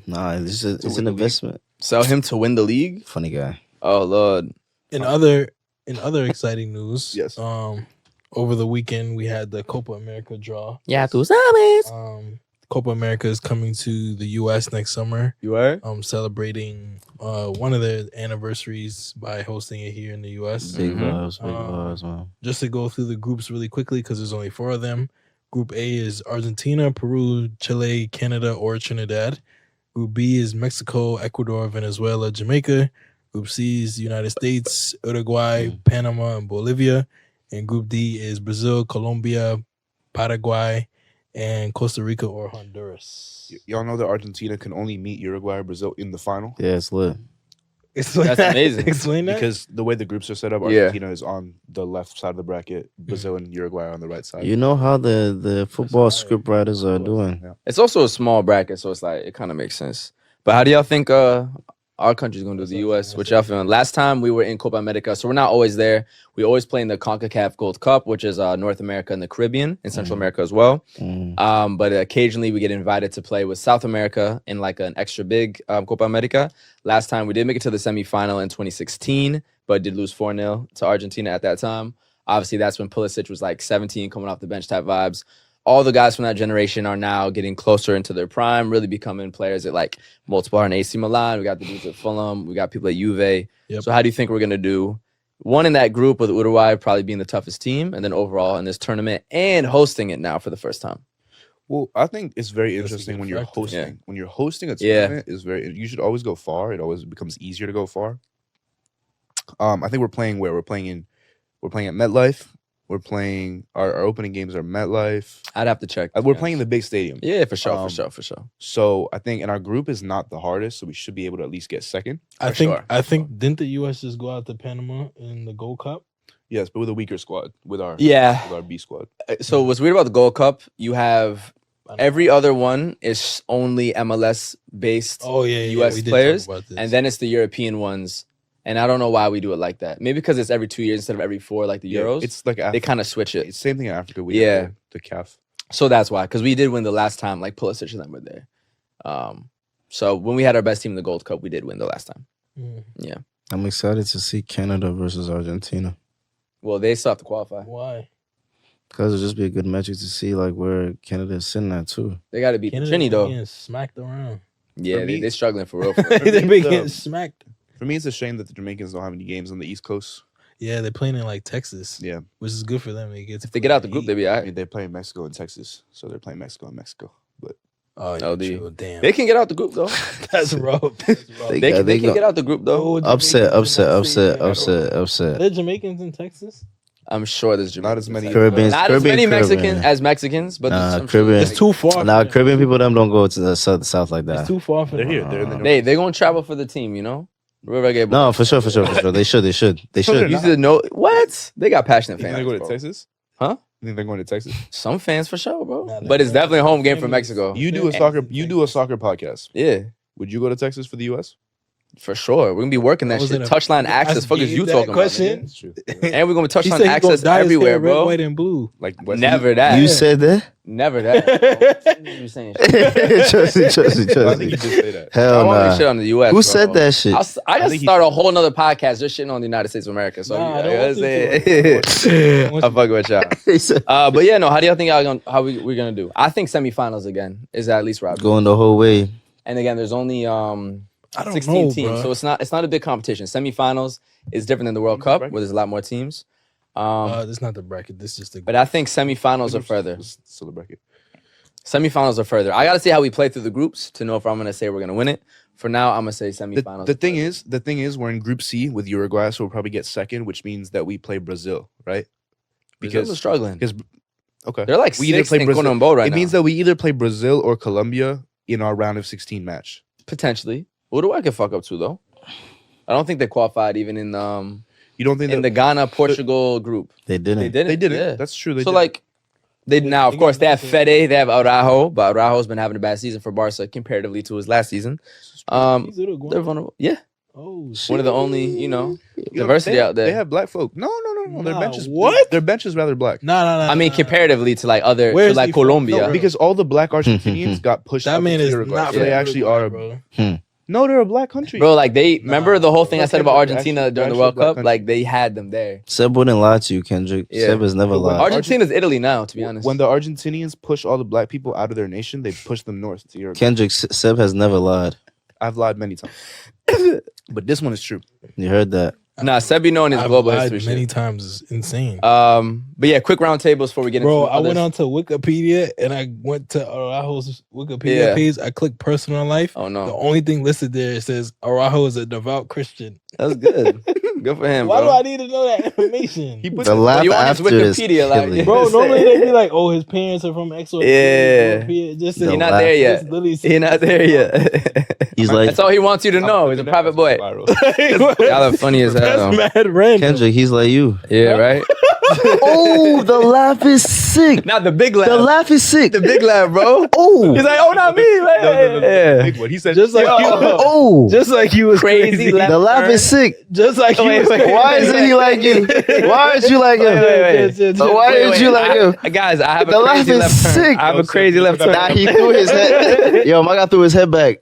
nah, it's win an the league. investment. Sell him to win the league? Funny guy. Oh Lord. In other exciting news, Yes. over the weekend we had the Copa America draw. Yeah, tú sabes. Copa America is coming to the U.S. next summer. You heard? Celebrating one of their anniversaries by hosting it here in the U.S. Big Mhm. vibes, big vibes, man. Just to go through the groups really quickly because there's only 4 of them. Group A is Argentina, Peru, Chile, Canada, or Trinidad. Group B is Mexico, Ecuador, Venezuela, Jamaica. Group C is United States, Uruguay, Panama, and Bolivia. And Group D is Brazil, Colombia, Paraguay, and Costa Rica or Honduras. Y'all know that Argentina can only meet Uruguay or Brazil in the final Yeah, it's lit. Explain That's that. amazing. Explain that. because the way the groups are set up, Yeah. Argentina is on the left side of the bracket, Brazil and Uruguay are on the right side. You know how the football right. script writers are doing. Yeah. It's also a small bracket, so it's like it kind of makes sense. But how do y'all think our country's gonna do? The U.S. What y'all feeling? Last time we were in Copa America, so we're not always there. We always play in the CONCACAF Gold Cup, which is North America and the Caribbean and Central America as well. Mm. But occasionally we get invited to play with South America in like an extra big Copa America. Last time we did make it to the semifinal in 2016, but did lose 4-0 to Argentina at that time. Obviously, that's when Pulisic was like 17, coming off the bench type vibes. All the guys from that generation are now getting closer into their prime, really becoming players at like multiple are in AC Milan. We got the dudes at Fulham. We got people at Juve. Yep. So how do you think we're gonna do one in that group with Uruguay probably being the toughest team, and then overall in this tournament and hosting it now for the first time. Well, I think it's very That's a interesting good when you're factor. hosting. Yeah. When you're hosting a Yeah. tournament, you should always go far. It always becomes easier to go far. I think we're playing at MetLife. We're playing our opening games are MetLife. I'd have to check. We're playing in the big stadium. Yeah, for sure, Um, for sure. So I think, and our group is not the hardest, so we should be able to at least get second. I For think sure. I think didn't the U.S. just go out to Panama in the Gold Cup? Yes, but with a weaker squad, with our B squad. So what's weird about the Gold Cup, you have every other one is only MLS based, Oh yeah, US we did players, talk about this. and then it's the European ones. And I don't know why we do it like that. Maybe because it's every 2 years instead of every 4, like the Yeah, Euros. it's like They kind of switch it. it's same thing in Africa. We Yeah. have the CAF. So that's why, because we did win the last time, like Pulisic and them were there. So when we had our best team in the Gold Cup, we did win the last time. Mm. I'm excited to see Canada versus Argentina Well, they still have to qualify. Why? because it'll just be a good metric to see like where Canada is sitting at too. They got to beat Canada Trini though. getting smacked around. Yeah, For me- they're struggling for real. For real. They me, been the- getting smacked. For me, it's a shame that the Jamaicans don't have any games on the East Coast. Yeah, they're playing in like Texas. Yeah. Which is good for them. They get to If they get out the group, they'll be all I right. mean, they play Mexico and Texas, so they're playing Mexico and Mexico. But Oh, yeah, LD. true. Damn. They can get out the group though. That's rough. That's rough. They- They can go- get out the group though. Oh, Upset. Jamaicans in that state. Upset. Are there Jamaicans in Texas? I'm sure there's not as many. Caribbean- Not as many Caribbean. Mexicans, but Nah, I'm sure Caribbean. It's too far. Nah, for them. Caribbean people them don't go to the south like It's that. too far for They're them. here. They're in the north. they're gonna travel for the team, you know. No, for sure. They should. they're You not. should know what they got passionate You think fans. they're going bro. to Texas? Huh? You think they're going to Texas? Some fans for sure, bro. Nah, But it's definitely a home game for families. Mexico. You do a soccer podcast. Yeah, Would you go to Texas for the U.S.? for sure. We're gonna be working that Was shit. it a- Touchline access. Fuck is gave you that talking question? about? That's true. Nigga? And we're gonna be He touchline said he gonna access dye his everywhere, hair red, bro. white, and blue. Like West Never that. You said that? Never that. You saying shit. Trust me. I think you did say that. I Hell want nah. to shit on the U.S. Who bro. said that shit? I I just think he start a said- whole nother podcast just shitting on the United States of America. So Nah, I you don't know, want you I'm to. fucking with y'all. He said- But yeah, no. How do y'all think we're gonna do? I think semifinals again is at least right. Going the whole way. And again, there's only I don't 16 know, teams, bro. so it's not a big competition. Semifinals is different than the World Cup, where there's a lot more teams. This is not the bracket. This is just the. But I think semifinals are further. Still the bracket. Semifinals are further. I got to see how we play through the groups to know if I'm gonna say we're gonna win it. For now, I'm gonna say semifinals. The thing is, we're in Group C with Uruguay, so we'll probably get second, which means that we play Brazil, right? Brazil's struggling. Okay, They're like we either sixth play in Brazil. Copa right It now. means that we either play Brazil or Colombia in our round of 16 match. Potentially. Uruguay could fuck up too, though. I don't think they qualified even in You don't think in that the Ghana Portugal group. They didn't. They didn't. they did it? Yeah. That's true. They So did. like, they now of they course got they have beat Fede, they have Araujo, but Araujo's been having a bad season for Barca comparatively to his last season. He's They're Uruguayan. vulnerable. Yeah, Oh shit. one of the only You know, diversity they, out there. They have black folk. No. Their Nah, bench is what? Their bench is rather black. Nah. I mean, comparatively to like other, Where's to like he from? Colombia. No, Because all the black Argentinians got pushed. That up man into is Uruguay. not. So they actually are. bro. No, they're a black country. Bro, like remember the whole thing I said about Kendrick, Argentina actually- during the actually World black Cup? country. Like they had them there. Seb wouldn't lie to you, Kendrick. Yeah. Seb has never But when lied. Argentina's Italy now, to be honest. When the Argentinians push all the black people out of their nation, they push them north to Uruguay. Kendrick, Seb has never lied. I've lied many times, but this one is true. You heard that. Nah, Sebi knowing his I've global lied history many shit. times is insane. But yeah, quick round tables before we get Bro, into I went others. onto Wikipedia and I went to Araujo's Wikipedia Yeah. page. I clicked personal life. Oh The no, only thing listed there says Araujo is a devout Christian. that's good. Good for him, Why bro. do I need to know that information? He put The laugh you on his after is Wikipedia, like- killing. Bro, normally they be like, "Oh, his parents are from X or Yeah. just The He's not laugh- there yet. He's not there yet. He's like, That's all he wants you to know. He's a private boy. Y'all are funny as hell. That's mad random. Kendrick, he's like you. Yeah, right. Oh, the laugh is sick. Not the big laugh. The laugh is sick. The big laugh, bro. Oh, He's like, oh, not me. Like, yeah. Big one. He said, Just like Yo. you, oh. just like you was Crazy crazy. laugh. The laugh is sick. Just like you Wait, was wait, crazy. Why isn't he like you? Why aren't you like him? Wait. Why didn't you like him? Guys, I have a The laugh crazy is left turn. sick. I have a crazy left turn. Nah, he threw his head. Yo, my guy threw his head back.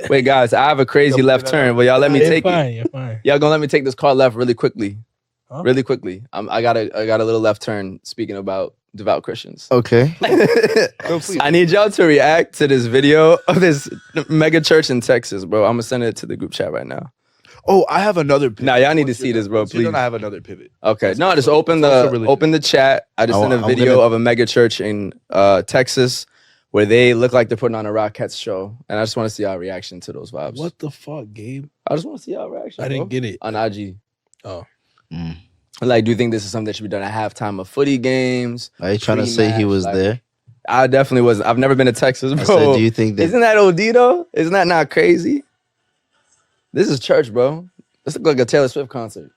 Wait, guys, I have a crazy left turn. Will y'all let me You're take it? fine. You're fine. Y'all gonna let me take this car left really quickly? Huh? Really quickly. I got a little left turn. Speaking about devout Christians. Okay. I need y'all to react to this video of this mega church in Texas, bro. I'm gonna send it to the group chat right now. Oh, I have another pivot. Nah, y'all need to Once see you're this, done- bro, once you're done, please. I have another pivot. Okay, That's no, just also- open it's also the religion. chat. I just sent a I'm video gonna- of a mega church in Texas where they look like they're putting on a Rockettes show, and I just want to see our reaction to those vibes. What the fuck, Gabe? I just want to see our reaction. I didn't bro. get it. On IG. Oh, Like, do you think this is something that should be done at halftime of footy games? Are you trying to say he Pre-match, was like- there? I definitely wasn't. I've never been to Texas, bro. I said, do you think that? Isn't that OD though? Isn't that not crazy? This is church, bro. This looks like a Taylor Swift concert.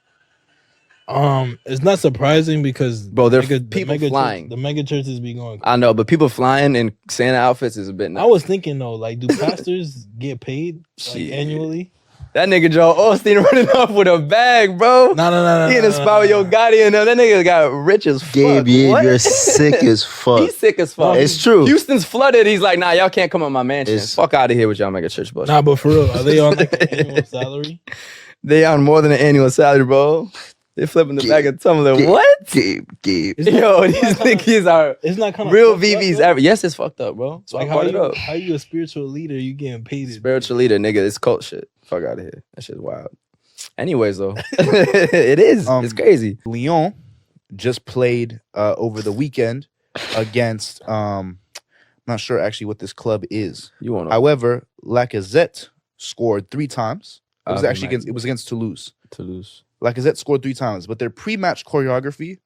it's not surprising because Bro, there are the people mega flying. the mega churches be going. I know, but people flying in Santa outfits is a bit nuts. I was thinking though, like, do pastors get paid like, Shit. annually? That nigga Joe Osteen running off with a bag, bro. No. He in a spot with Yo Gotti and them. That nigga got rich as fuck. Gabe, yeah, What? you're sick as fuck. He's sick as fuck. It's true. Houston's flooded. He's like, nah, y'all can't come on my mansion. It's- Fuck out of here with y'all mega church bullshit. Nah, but for real, are they on like an annual salary? They on more than an annual salary, bro. They flipping the bag of tumbler. Gabe. What? Gabe. It's Yo, not- these it's not kinda- niggas are It's not kind of real VVs ever. Yes, it's fucked up, bro. So Like I brought it up. how you a spiritual leader? You getting paid? to- Spiritual leader, nigga. It's cult shit. Fuck out of here. That shit's wild. Anyways, though, it is. It's crazy. Lyon just played over the weekend against not sure actually what this club is. You won't know. However, Lacazette scored 3 times. It was Ave actually Maria. against Toulouse. Toulouse. Lacazette scored 3 times, but their pre-match choreography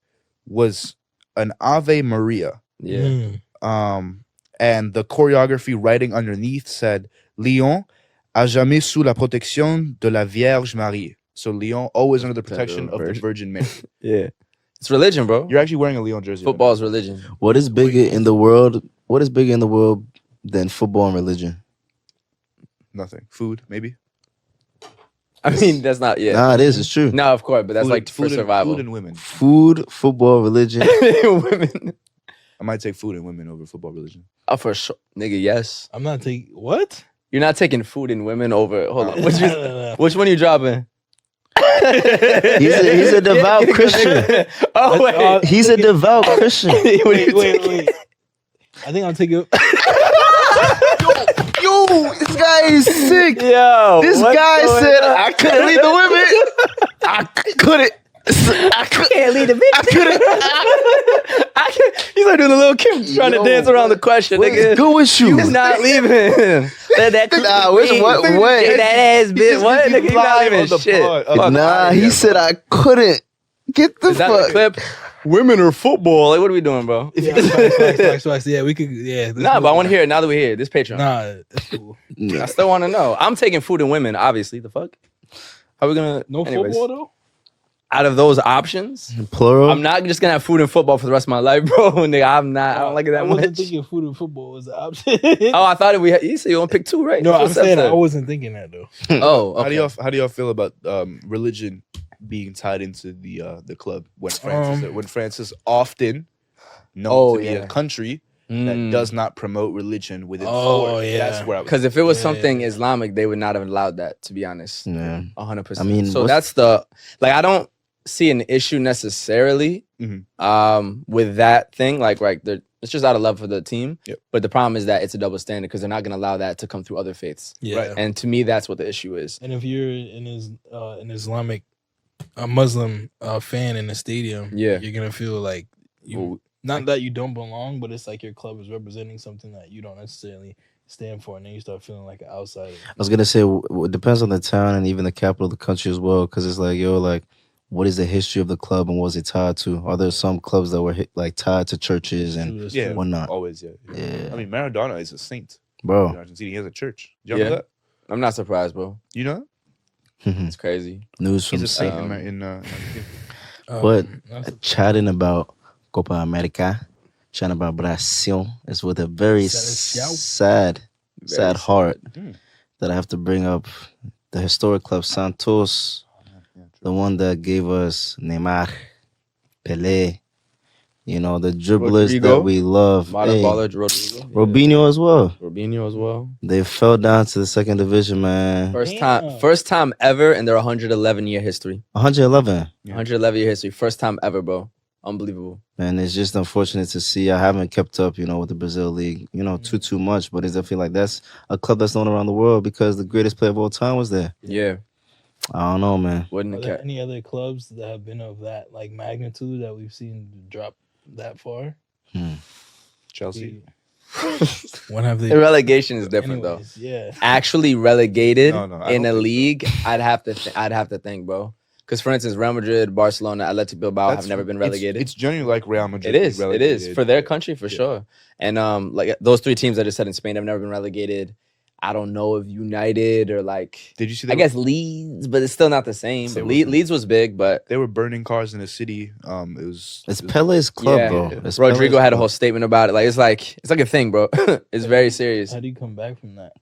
was an Ave Maria. Yeah. And the choreography writing underneath said Lyon a jamais sous la protection de la Vierge Marie. So Lyon always under the protection of the Virgin Mary. Yeah. It's religion, bro. You're actually wearing a Lyon jersey. right Football is religion. What is bigger in the world? What is bigger in the world than football and religion? now. Nothing. Food, maybe. I mean, that's not, yeah. Nah, it is. It's true. No, of course, but that's Food- like for food and- survival. Food and women. Food, football, religion. Women. I might take food and women over football religion. Oh, for sure. Nigga, yes. I'm not taking what? You're not taking food and women over. Hold on. No. Which one you dropping? He's a devout Christian. Oh, wait. He's a devout Christian. What are Wait, you wait, taking? wait. I think I'll take it. Yo, this guy is sick. Yo. This what's guy going said on? I couldn't lead the women. I couldn't. I Can't lead the bitch. I can't. He's like doing a little Kim trying to Yo, dance around the question, What's nigga. good with you? He's not leaving. Let that Nah, what? Get that ass bitch. What? Nigga, you not leaving shit. Fuck Nah, outta he here, said bro. I couldn't. Get the Is that the fuck. clip? Women or football? Like, what are we doing, bro? Yeah, facts. Yeah, we could. Yeah. Nah, but I want to hear it now that we're here. This Patreon. Nah, it's cool. I still want to know. I'm taking food and women, obviously. The fuck? How we gonna? No anyways. football though. Out of those options, Plural. I'm not just gonna have food and football for the rest of my life, bro. Nigga, I'm not. I don't like it I that wasn't much. thinking food and football was an option. Oh, I thought we had. You said you want to pick 2, right? No, That's I'm what Seth saying said. I wasn't thinking that though. Oh, How do okay. y'all feel about religion being tied into the club when France is often known to be a country that does not promote religion within sport? yeah. That's where I was. Because if it was Yeah. something Islamic, they would not have allowed that. To be honest, Yeah. 100%. I mean, so what's- that's the like. I don't see an issue necessarily with that thing. Like, right, it's just out of love for the team. Yep. But the problem is that it's a double standard because they're not going to allow that to come through other faiths. Yeah. Right. And to me, that's what the issue is. And if you're an Islamic, a Muslim fan in the stadium, Yeah. you're gonna feel like you. Well, Not that you don't belong, but it's like your club is representing something that you don't necessarily stand for, and then you start feeling like an outsider. I was gonna say it depends on the town and even the capital of the country as well, because it's like, yo, like, what is the history of the club and what's it tied to? Are there some clubs that were like tied to churches and That's Yeah. true. whatnot? Always, yeah. Yeah. I mean, Maradona is a saint in Bro, Argentina. He has a church. Did you know Yeah. that? I'm not surprised, bro. You know that? It's crazy. news He's from a saint um, in Argentina. But That's- chatting about Copa America, chatting about Brazil is with a very sad Very heart Mm. that I have to bring up the historic club Santos, the one that gave us Neymar, Pelé, you know, the dribblers Rodrigo, that we love. Modern Hey, baller, Rodrigo. Robinho as well. Robinho as well. They fell down to the second division, man. Damn. First time ever in their 111-year history. 111. Yeah. 111-year history. First time ever, bro. Unbelievable. And it's just unfortunate to see. I haven't kept up, you know, with the Brazil league, you know, too much. But I feel like that's a club that's known around the world because the greatest player of all time was there. Yeah. I don't know, man. Wouldn't Are have there kept. any other clubs that have been of that like magnitude that we've seen drop that far? Chelsea. When have they? The relegation is different though. Anyways, yeah. Actually relegated No, I in don't a think so. league, I'd have to think, bro. Because for instance, Real Madrid, Barcelona, Athletic Bilbao have never been relegated. It's genuinely like Real Madrid. It is. being It is relegated. for their country for Yeah. sure. And like those three teams I just said in Spain have never been relegated. I don't know if United or like Did you see? I guess Leeds, but it's still not the same. They were- Leeds was big, but they were burning cars in the city. It was. It's Pele's club, Yeah. bro. Yeah. It's Rodrigo Pele's had a club. whole statement about it. Like it's like a thing, bro. It's very serious. How do you come back from that?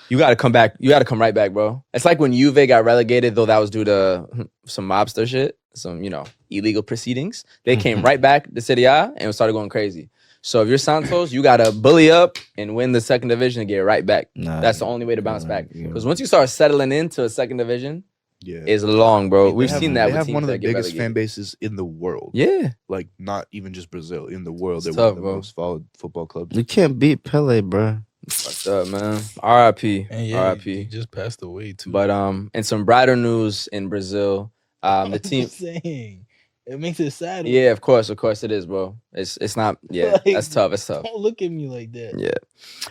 You got to come back. You got to come right back, bro. It's like when Juve got relegated, though that was due to some mobster shit, some illegal proceedings. They came right back to Serie A and started going crazy. So if you're Santos, you got to bully up and win the second division and get right back. Nah, That's the only way to bounce back. yeah. Because once you start settling into a second division, Yeah. it's long, bro. We've They have- seen that. They with have teams one of the that get biggest relegated. fan bases in the world. Yeah, Like not even just Brazil, in the world. It's They're one tough, of the bro. most followed football clubs. You can't beat Pele, bro. what's up, man? R.I.P. And yeah, he R.I.P. just passed away too. But in some brighter news in Brazil, the I'm team. just saying, it makes it sad. Yeah, of course it is, bro. It's not. Yeah, Like, that's tough. It's tough. Don't look at me like that. Yeah,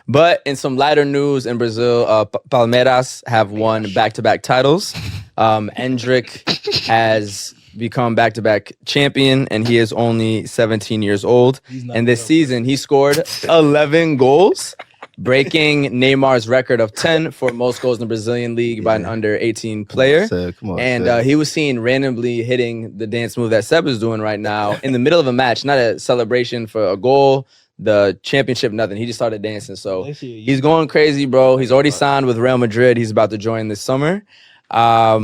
but in some lighter news in Brazil, Palmeiras have won back-to-back titles. Endrick has become back-to-back champion, and he is only 17 years old. He's not And this good. season, he scored 11 goals, breaking Neymar's record of 10 for most goals in the Brazilian league by an under 18 player. Come on, And Seb. he was seen randomly hitting the dance move that Seb is doing right now in the middle of a match, not a celebration for a goal, the championship, nothing. He just started dancing. So Next year, he's going crazy, bro. He's already signed with Real Madrid. He's about to join this summer. You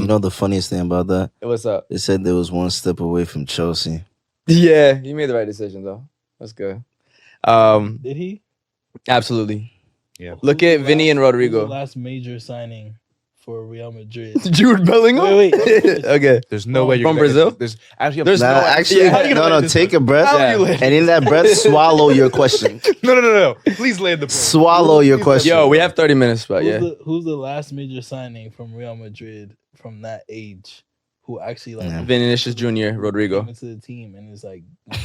know the funniest thing about that? What's up? They said there was one step away from Chelsea. Yeah, he made the right decision, though. That's good. Did he? Absolutely. Yeah. Look Who's at the Vinny and last- who's Rodrigo. the last major signing for Real Madrid. Jude Bellingham? Wait. Okay. There's no way you're From gonna- Brazil? There's actually There's Nah, no- actually, yeah, how you gonna no, land this take one? a breath. How are you landing? And in that breath, swallow your question. no. Please land the plane. Swallow your question. Yo, we have 30 minutes, but yeah. Who's the last major signing from Real Madrid from that age who actually like Yeah. Vinicius Jr., Rodrigo. came into the team and is like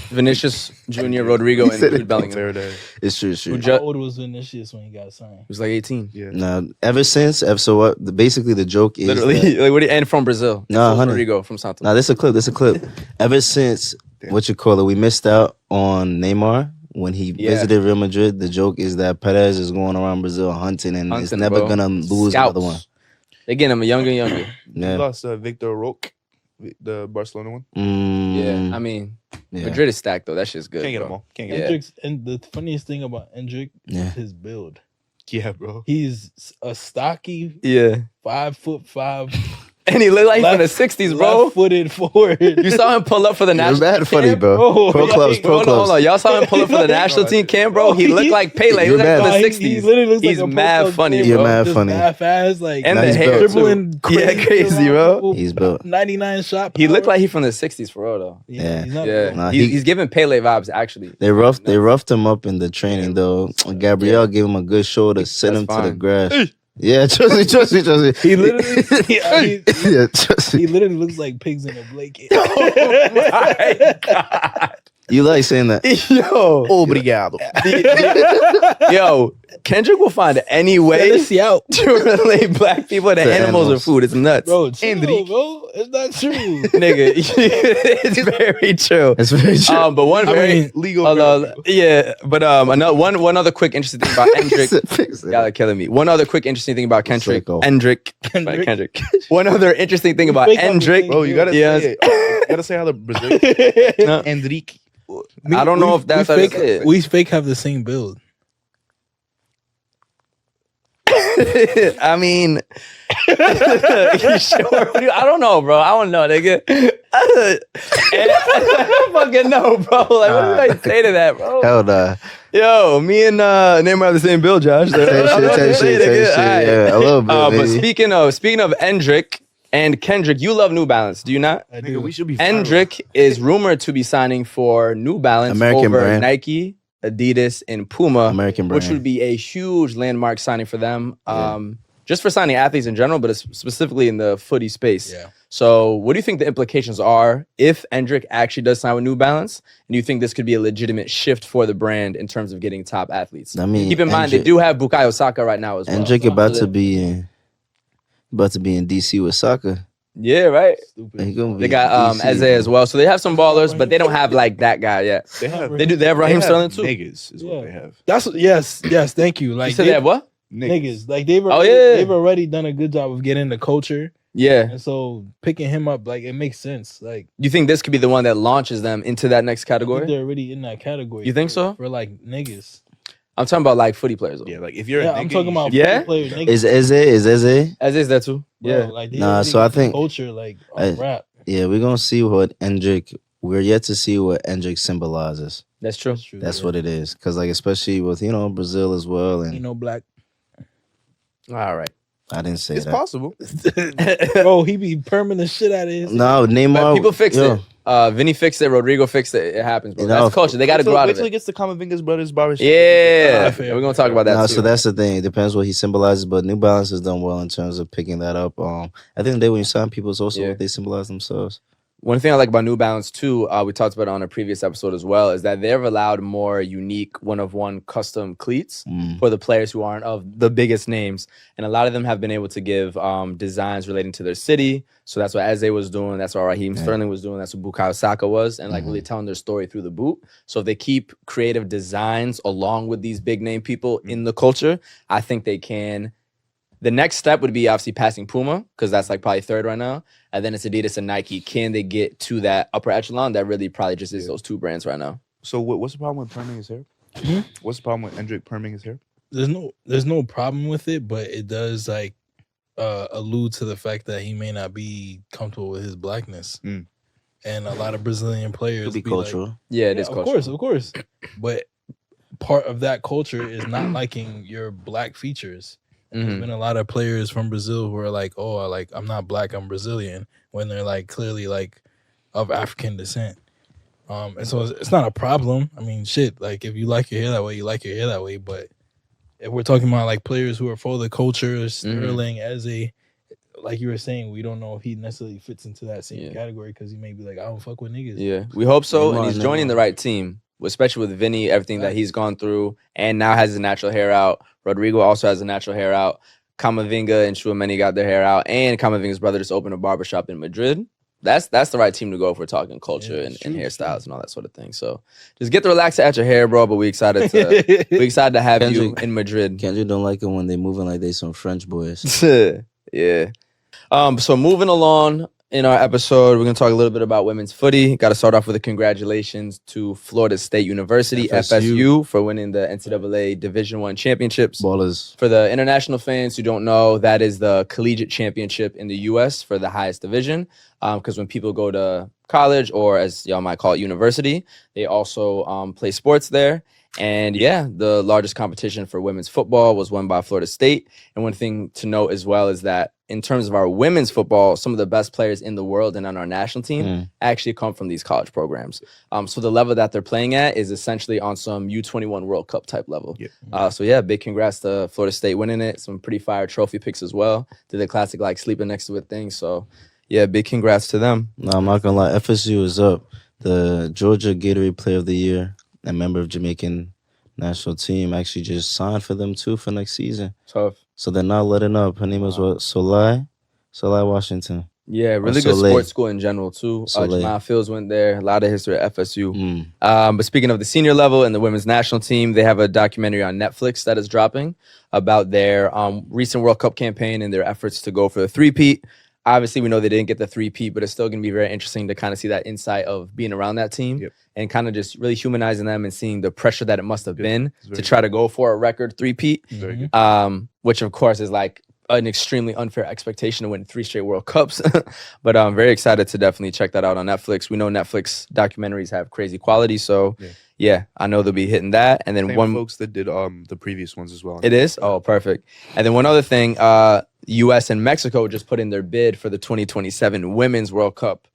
Vinicius Jr., Rodrigo, and said Jude it. Bellingham. Fair day. It's true, it's true. Who how ju- old was Vinicius when he got signed? He was like 18. Yeah. Now, ever since, so what? Basically, the joke is Literally. that- Like, what do you, and from Brazil. No, So is 100. Rodrigo from Santos. Now, this a clip. Ever since what you call it, we missed out on Neymar when he Yeah. visited Real Madrid. The joke is that Perez is going around Brazil hunting, and it's Hunting, never bro. gonna lose Scouts. another one. They getting him younger and younger. You Yeah. lost Victor Roque, the Barcelona one. Yeah. I mean, yeah. Madrid is stacked, though. That shit's good. Can't get bro. them all. Can't get Yeah. them. Endrick's, and the funniest thing about Endrick Yeah. is his build. Yeah, bro. He's a stocky Yeah. 5'5", And he looked like he's from the Left- 60s, bro. left-footed forward. You saw him pull up for the You're national bad funny, camp? bro. bro. Pro Like, clubs, pro Hold on, hold on. clubs. Y'all saw him pull up for the national team camp, bro. He looked like Pele. He You're looked like from mad. the He 60s. literally looks He's like a mad pro club funny, player, You're bro. mad just funny. mad fast, like And Nah, the he's hair, built. too. dribbling Yeah, crazy crazy, around bro. people. He's built. 99 shot. He looked power. like he from the 60s for real, though. Yeah. He's not Yeah. built. Nah, He's giving Pele vibes, actually. They roughed him up in the training though. Gabriel gave him a good shoulder, sent him That's to the fine. grass. Yeah, trust me. He literally, Yeah, trust me. he literally looks like pigs in a blanket. Oh my God. You like saying that? Yo. Obrigado. Yo, Kendrick will find any way Let's out, to relate black people to animals or food. It's nuts. bro. Chill, Endrick. bro. It's not true. Nigga, it's very true. That's very true. But one I very mean, Legal. yeah, but another one other quick interesting thing about Endrick. Fix it. Y'all are killing me. One other quick interesting thing about Kendrick. Sicko. Kendrick. One other interesting thing about Fake everything. Endrick. Bro, you gotta Yes. say it. You gotta say how the Brazilian No. Endrick. I don't know if that's how we they fake, say it. we fake have the same build. I mean, you sure? I don't know, bro. I don't know, nigga. I don't fucking know, bro. Like, what do I say to that, bro? Hell nah. Yo, me and Neymar have the same build, Josh. Same shit. Yeah, a little bit. But maybe. speaking of Endrick and Kendrick, you love New Balance, do you not? I Nigga, do. we should be Endrick is rumored to be signing for New Balance American over brand. Nike, Adidas, and Puma, American brand. which would be a huge landmark signing for them. Yeah. just for signing athletes in general, but it's specifically in the footy space. Yeah. So what do you think the implications are if Endrick actually does sign with New Balance? And do you think this could be a legitimate shift for the brand in terms of getting top athletes? I mean, keep in mind, they do have Bukayo Saka right now as well. Endrick So about to be in DC with Saka. yeah, right. He gonna be They got in DC, Eze bro. as well. So they have some ballers, but they don't have like that guy yet. They have They do. They have Raheem Sterling too. niggas is what Yeah. they have. That's yes. Thank you. Like You said they have what? niggas. Like they've Oh, already, yeah. they've already done a good job of getting the culture, Yeah. and so picking him up, like it makes sense. Like You think this could be the one that launches them into that next I think category? they're already in that category. You think for- so? For like niggas. I'm talking about like footy players though. Yeah, like if you're Yeah, a nigga, I'm talking you about should- Yeah? players. Niggas. Is Eze? As is that too. Bro, Yeah. like they Nah, already so I got the think- culture like I- on rap. Yeah, we're gonna see what Endrick. We're yet to see what Endrick symbolizes. That's true. True. That's what it is. Cause like especially with Brazil as well, and black. All right. I didn't say It's that. possible. Bro, he be perming the shit out of his. No, But Neymar. people fixed yo, it. Vinny fixed it. Rodrigo fixed it. It happens, bro. You know, That's culture. They got to Wait till- grow out Wait of till he it. gets to Kamavinga's brother's barbershop. Yeah. fair, We're going to talk about that No, too. so that's the thing. It depends what he symbolizes, but New Balance has done well in terms of picking that up. At the end of the day, when you sign people, it's also Yeah. what they symbolize themselves. One thing I like about New Balance too, we talked about it on a previous episode as well, is that they've allowed more unique one-of-one custom cleats for the players who aren't of the biggest names. And a lot of them have been able to give designs relating to their city. So that's what Eze was doing. That's what Raheem Sterling was doing. That's what Bukayo Saka was. And like really telling their story through the boot. So if they keep creative designs along with these big name people in the culture, I think they can. The next step would be obviously passing Puma, because that's like probably third right now. And then it's Adidas and Nike. Can they get to that upper echelon? That really probably just is those two brands right now. So what's the problem with perming his hair? Hmm? What's the problem with Endrick perming his hair? There's no problem with it, but it does like allude to the fact that he may not be comfortable with his blackness. Mm. And a lot of Brazilian players Could be be like, cultural. Yeah, it is of cultural. course. But part of that culture is not liking your black features. There's Mhm. been a lot of players from Brazil who are like, oh, like I'm not black, I'm Brazilian, when they're like clearly like of African descent. And so it's not a problem. I mean, shit, like if you like your hair that way, you like your hair that way. But if we're talking about like players who are for the culture, Sterling, Eze, like you were saying, we don't know if he necessarily fits into that same category because he may be like, I don't fuck with niggas. Yeah, we hope so. Neymar, And he's joining Neymar. the right team, especially with Vinny, everything that he's gone through, and now has his natural hair out. Rodrigo also has a natural hair out. Kamavinga and Chouameni got their hair out, and Kamavinga's brother just opened a barbershop in Madrid. That's the right team to go if we're talking culture Yeah, and it's true, hairstyles and all that sort of thing. So just get the relaxer at your hair, bro. But we excited to have you Kendrick- in Madrid. Kendrick don't like it when they moving like they some French boys. Yeah. So moving along in our episode, we're gonna talk a little bit about women's footy. Got to start off with a congratulations to Florida State University (FSU) for winning the NCAA Division I championships. Ballers. For the international fans who don't know, that is the collegiate championship in the U.S. for the highest division. Because when people go to college, or as y'all might call it, university, they also play sports there. And yeah, the largest competition for women's football was won by Florida State. And one thing to note as well is that in terms of our women's football, some of the best players in the world and on our national team actually come from these college programs. So the level that they're playing at is essentially on some U21 World Cup type level. Yep. So yeah, big congrats to Florida State winning it. Some pretty fire trophy picks as well. Did the classic like sleeping next to it thing. So yeah, big congrats to them. No, I'm not gonna lie. FSU is up. The Georgia Gatorade Player of the Year, a member of Jamaican national team, actually just signed for them too for next season. Tough. So they're not letting up. Her name was what? Solai Washington. Yeah, really good Soleil. sports school in general too. Soleil. Jamal Fields went there. A lot of history at FSU. Mm. But speaking of the senior level and the women's national team, they have a documentary on Netflix that is dropping about their recent World Cup campaign and their efforts to go for the three-peat. Obviously, we know they didn't get the three-peat, but it's still going to be very interesting to kind of see that insight of being around that team and kind of just really humanizing them and seeing the pressure that it must have been to try to go for a record three-peat, Very good. which of course is like an extremely unfair expectation to win 3 straight World Cups. But I'm very excited to definitely check that out on Netflix. We know Netflix documentaries have crazy quality, so yeah, I know they'll be hitting that. And then Same one folks that did the previous ones as well. it is? Oh, perfect. And then one other thing, U.S. and Mexico just put in their bid for the 2027 Women's World Cup.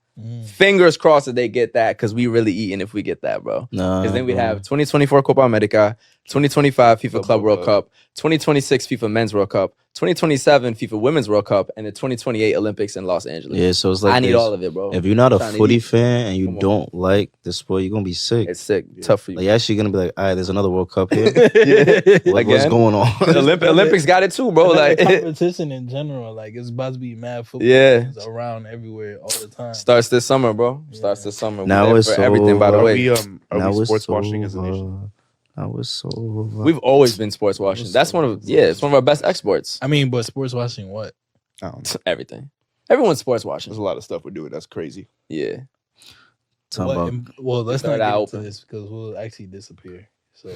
Fingers crossed that they get that, because we really eating if we get that, bro. Nah, Because then we bro. have 2024 Copa America, 2025 FIFA Club World Cup, 2026 FIFA Men's World Cup, 2027 FIFA Women's World Cup, and the 2028 Olympics in Los Angeles. Yeah, so it's like I need this. all of it, bro. If you're not a Trying to footy eat. fan and you Come on. don't like the sport, you're gonna be sick. It's sick. Tough for you. Like you're actually gonna be like, all right, there's another World Cup here. What's Again? going on? Olympics got it too, bro. Like Like competition in general, like it's about to be mad football Yeah. games around everywhere all the time. starts this summer, bro. Yeah. Starts this summer. Now We're there it's for everything, by the Are way. we, Now it's sports washing as a nation? over. Now it's over. We've always been sports washing. That's one of it's one of our best exports. I mean, but sports watching what? I don't know. Everything. Everyone's sports watching. There's a lot of stuff we're doing that's crazy. Yeah. Talking What- about well, let's not Start get out into open. this because we'll actually disappear. So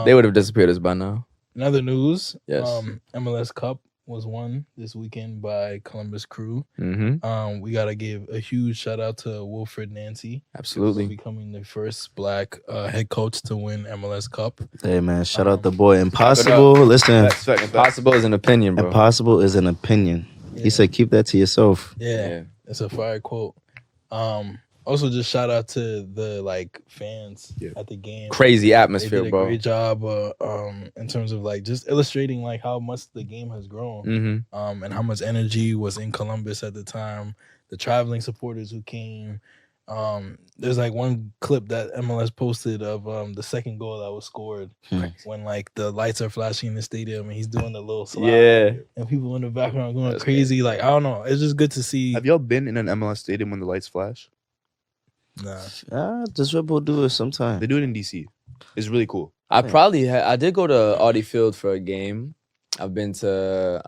They would have disappeared us by now. Another news. Yes. MLS Cup was won this weekend by Columbus Crew. Mm-hmm. We gotta give a huge shout out to Wilfred Nancy. Absolutely. Becoming the first black head coach to win MLS Cup. hey man, shout out the boy Impossible. Listen, That's fact. Impossible is an opinion, bro. Impossible is an opinion. Yeah. He said, keep that to yourself. Yeah, it's a fire quote. Also just shout out to the fans at the game. Crazy They atmosphere, did a bro. great job in terms of just illustrating how much the game has grown. Mm-hmm. And how much energy was in Columbus at the time. The traveling supporters who came. There's one clip that MLS posted of the second goal that was scored when the lights are flashing in the stadium and he's doing the little slide. Yeah. And people in the background going That's crazy. I don't know. It's just good to see. Have y'all been in an MLS stadium when the lights flash? Nah. Does Red Bull do it sometime? They do it in DC. It's really cool. I did go to Audi Field for a game. I've been to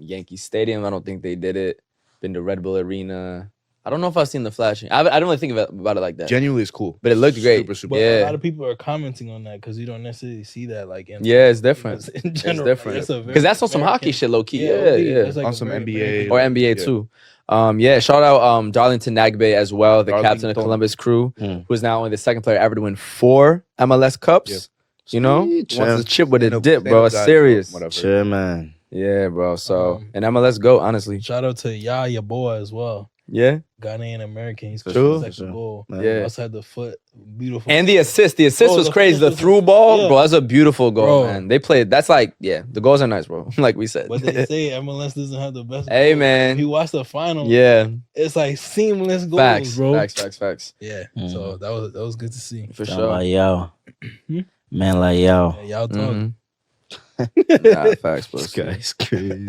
Yankee Stadium. I don't think they did it. Been to Red Bull Arena. I don't know if I've seen the flashing. I don't really think about it like that. Genuinely, it's cool. But it looked great. Super, super. But Yeah. a lot of people are commenting on that because you don't necessarily see that in Yeah, it's different. in general. It's different. It's a very Because that's on some hockey American- shit, low key. Yeah, okay, yeah. that's On some a very NBA American- Or NBA Yeah. too. Shout out Darlington Nagbe as well, the captain of Darlington. Columbus Crew, Mm. who's now only the second player ever to win 4 MLS Cups. Yep. You know, Sweet, wants to champ. chip with a Stand dip, up bro. It's guys, serious. Whatever. Sure, man. Yeah, bro. So Um, and MLS go honestly. Shout out to Yaya Boy as well. Yeah, Ghanaian American. He's For scored sure, the for second sure. goal. Man. Yeah. Outside the foot. Beautiful. and the assist. The assist Oh, was the crazy. The assist through was- ball, yeah. bro. That's a beautiful goal, Bro. man. They played. That's the goals are nice, bro. Like we said. But they say MLS doesn't have the best Hey, goals. man. If you watch the final, Yeah, it's seamless goals, facts, bro. facts. Yeah. Mhm. So that was good to see. For Sound sure. like y'all. Hmm? Man, like y'all. Yeah, y'all talk. Mhm. Nah, facts, bro. This guy's crazy.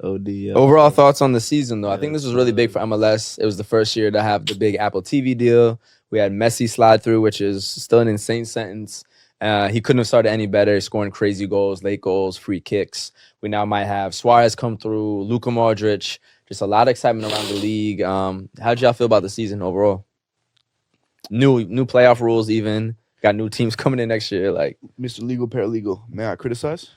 OD. Overall thoughts on the season, though. I think this was really big for MLS. It was the first year to have the big Apple TV deal. We had Messi slide through, which is still an insane sentence. He couldn't have started any better, scoring crazy goals, late goals, free kicks. We now might have Suarez come through, Luka Modric. Just a lot of excitement around the league. How'd y'all feel about the season overall? New playoff rules, even got new teams coming in next year. Like, Mr. Legal Paralegal, may I criticize?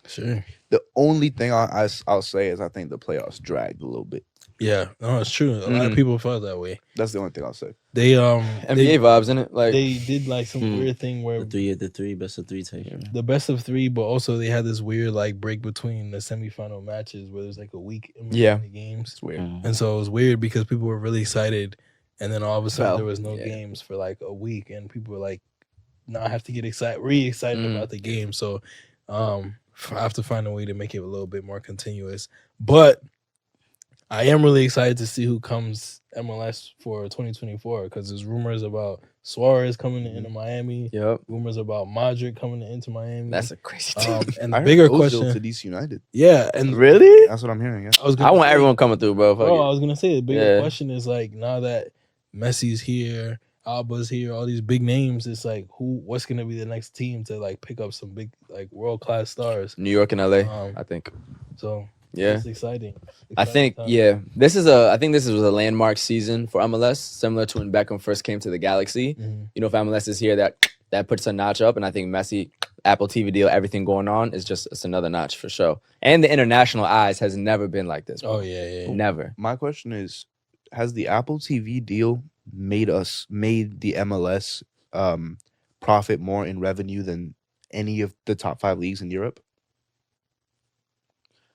Sure. The only thing I'll say is I think the playoffs dragged a little bit. Yeah. No, it's true. A lot of people felt that way. That's the only thing I'll say. They NBA vibes, isn't it? Like, they did some Hmm. weird thing where The three best of three take. the best of 3, but also they had this weird break between the semifinal matches where there's a week in between Yeah. the games. it's weird. And so it was weird because people were really excited, and then all of a sudden Fell. there was no Yeah. games for a week, and people were now I have to get re-excited Mm. about the game. So I have to find a way to make it a little bit more continuous. But I am really excited to see who comes MLS for 2024 because there's rumors about Suarez coming into Miami, Yep. rumors about Modric coming into Miami. That's a crazy thing. And I the heard bigger Ozil question, to DC United. yeah, and Really? That's what I'm hearing. Yeah. I was I gonna want say- everyone coming through, bro. Fuck Bro, I it. was gonna say the bigger Yeah. question is now that Messi's here, Alba's here, all these big names, it's what's gonna be the next team to pick up some big world class stars. New York and LA, Um, I think. So Yeah. it's exciting. I think time. I think this was a landmark season for MLS, similar to when Beckham first came to the Galaxy. Mhm. You know, if MLS is here, that puts a notch up, and I think Messi, Apple TV deal, everything going on is it's another notch for sure. And the international eyes has never been like this. Bro. Oh yeah. Never. My question is, has the Apple TV deal made the MLS profit more in revenue than any of the top 5 leagues in Europe?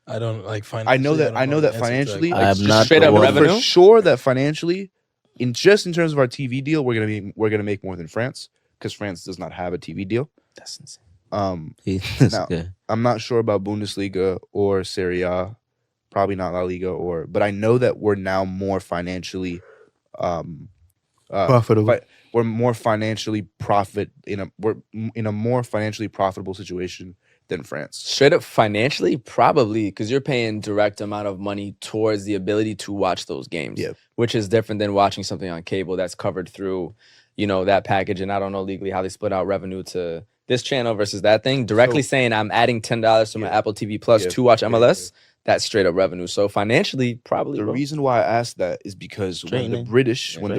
I don't I know that financially. financially, I'm just not straight the up one- revenue? for sure that financially, in terms of our TV deal, we're gonna make more than France because France does not have a TV deal. That's insane. That's Now, good. I'm not sure about Bundesliga or Serie A, probably not La Liga, but I know that we're now more financially Profitable. we're more financially we're in a more financially profitable situation than France. Straight up financially, probably, because you're paying direct amount of money towards the ability to watch those games, Yeah. which is different than watching something on cable that's covered through, that package. And I don't know legally how they split out revenue to this channel versus that thing. Directly saying I'm adding $10 to my Apple TV Plus to watch MLS, that's straight up revenue. So financially, probably. The reason why I asked that is because when the Training. British, when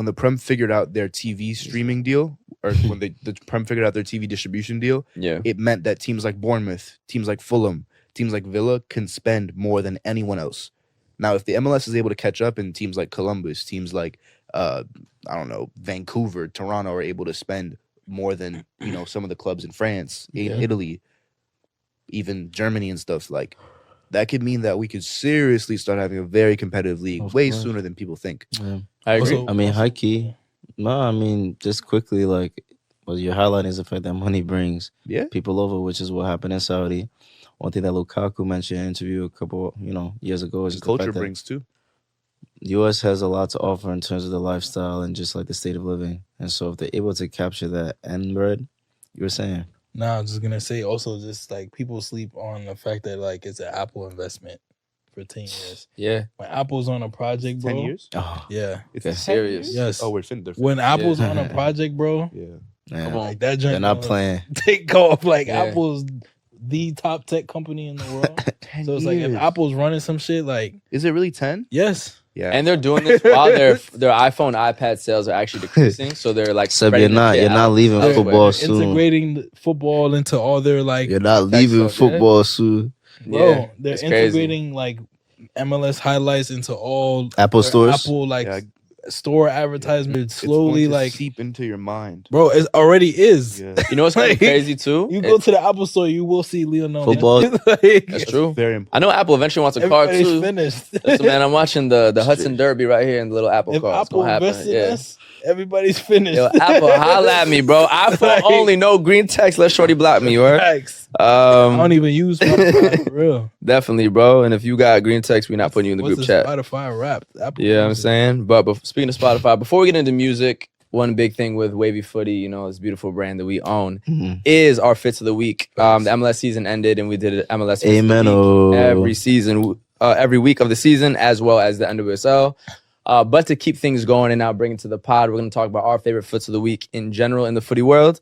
the Prem figured out their TV streaming deal, or when the Prem figured out their TV distribution deal, it meant that teams like Bournemouth, teams like Fulham, teams like Villa can spend more than anyone else. Now, if the MLS is able to catch up and teams like Columbus, teams like I don't know, Vancouver, Toronto are able to spend more than some of the clubs in France, Italy, even Germany and stuff, like that could mean that we could seriously start having a very competitive league sooner than people think. Yeah. I agree. Also, I mean, high key. No, I mean, just quickly, like, what you're highlighting is the fact that money brings people over, which is what happened in Saudi. One thing that Lukaku mentioned in an interview a couple, years ago is And the culture fact that brings too. the U.S. has a lot to offer in terms of the lifestyle and just like the state of living. And so if they're able to capture that N word, you were saying. No, I was just gonna say also just like people sleep on the fact that like it's an Apple investment for 10 years. Yeah. When Apple's on a project, bro. 10 years? Oh, Yeah. It's Okay. Serious. Yes. Oh, we're finished. When Apple's on a project, bro, Yeah. man. Come on. like that joint They're not gonna playing. take off. Like Yeah. Apple's the top tech company in the world. 10 So it's like if years. Apple's running some shit, like Is it really 10? yes. Yeah. And they're doing this while their iPhone, iPad sales are actually decreasing. So they're like, Seb, spreading the shit you're not out leaving elsewhere. football soon. Integrating the football into all their like You're not Tech leaving stuff, yeah. football soon. bro, Yeah, they're it's crazy. integrating like MLS highlights into all Apple their stores. Apple like Yeah. store advertisement. It's Slowly going to like seep into your mind. bro, it already is. Yeah. You know what's kind of Like, crazy too? You go to the Apple store, you will see Lionel Football. Like, That's true. Very important. I know Apple eventually wants a car everybody's too. finished. Listen, man, I'm watching the Hudson Derby right here in the little Apple If car. It's Apple gonna happen. invested in Yeah. us, everybody's finished. Yo, Apple, holla at me, bro. iPhone Like- only, no green text. Let Shorty block me, or Facts. I don't um, even use Spotify for real. definitely, bro. And if you got green text, we're not putting you in the What's group the chat. Spotify rap. Apple Yeah, I'm Music. saying. But speaking of Spotify, before we get into music, one big thing with Wavy Footy, this beautiful brand that we own, Mhm. is our fits of the week. The MLS season ended, and we did an MLS fits Amen. of the Oh. week every season, every week of the season, as well as the NWSL. But to keep things going and now bring it to the pod, we're going to talk about our favorite fits of the week in general in the footy world.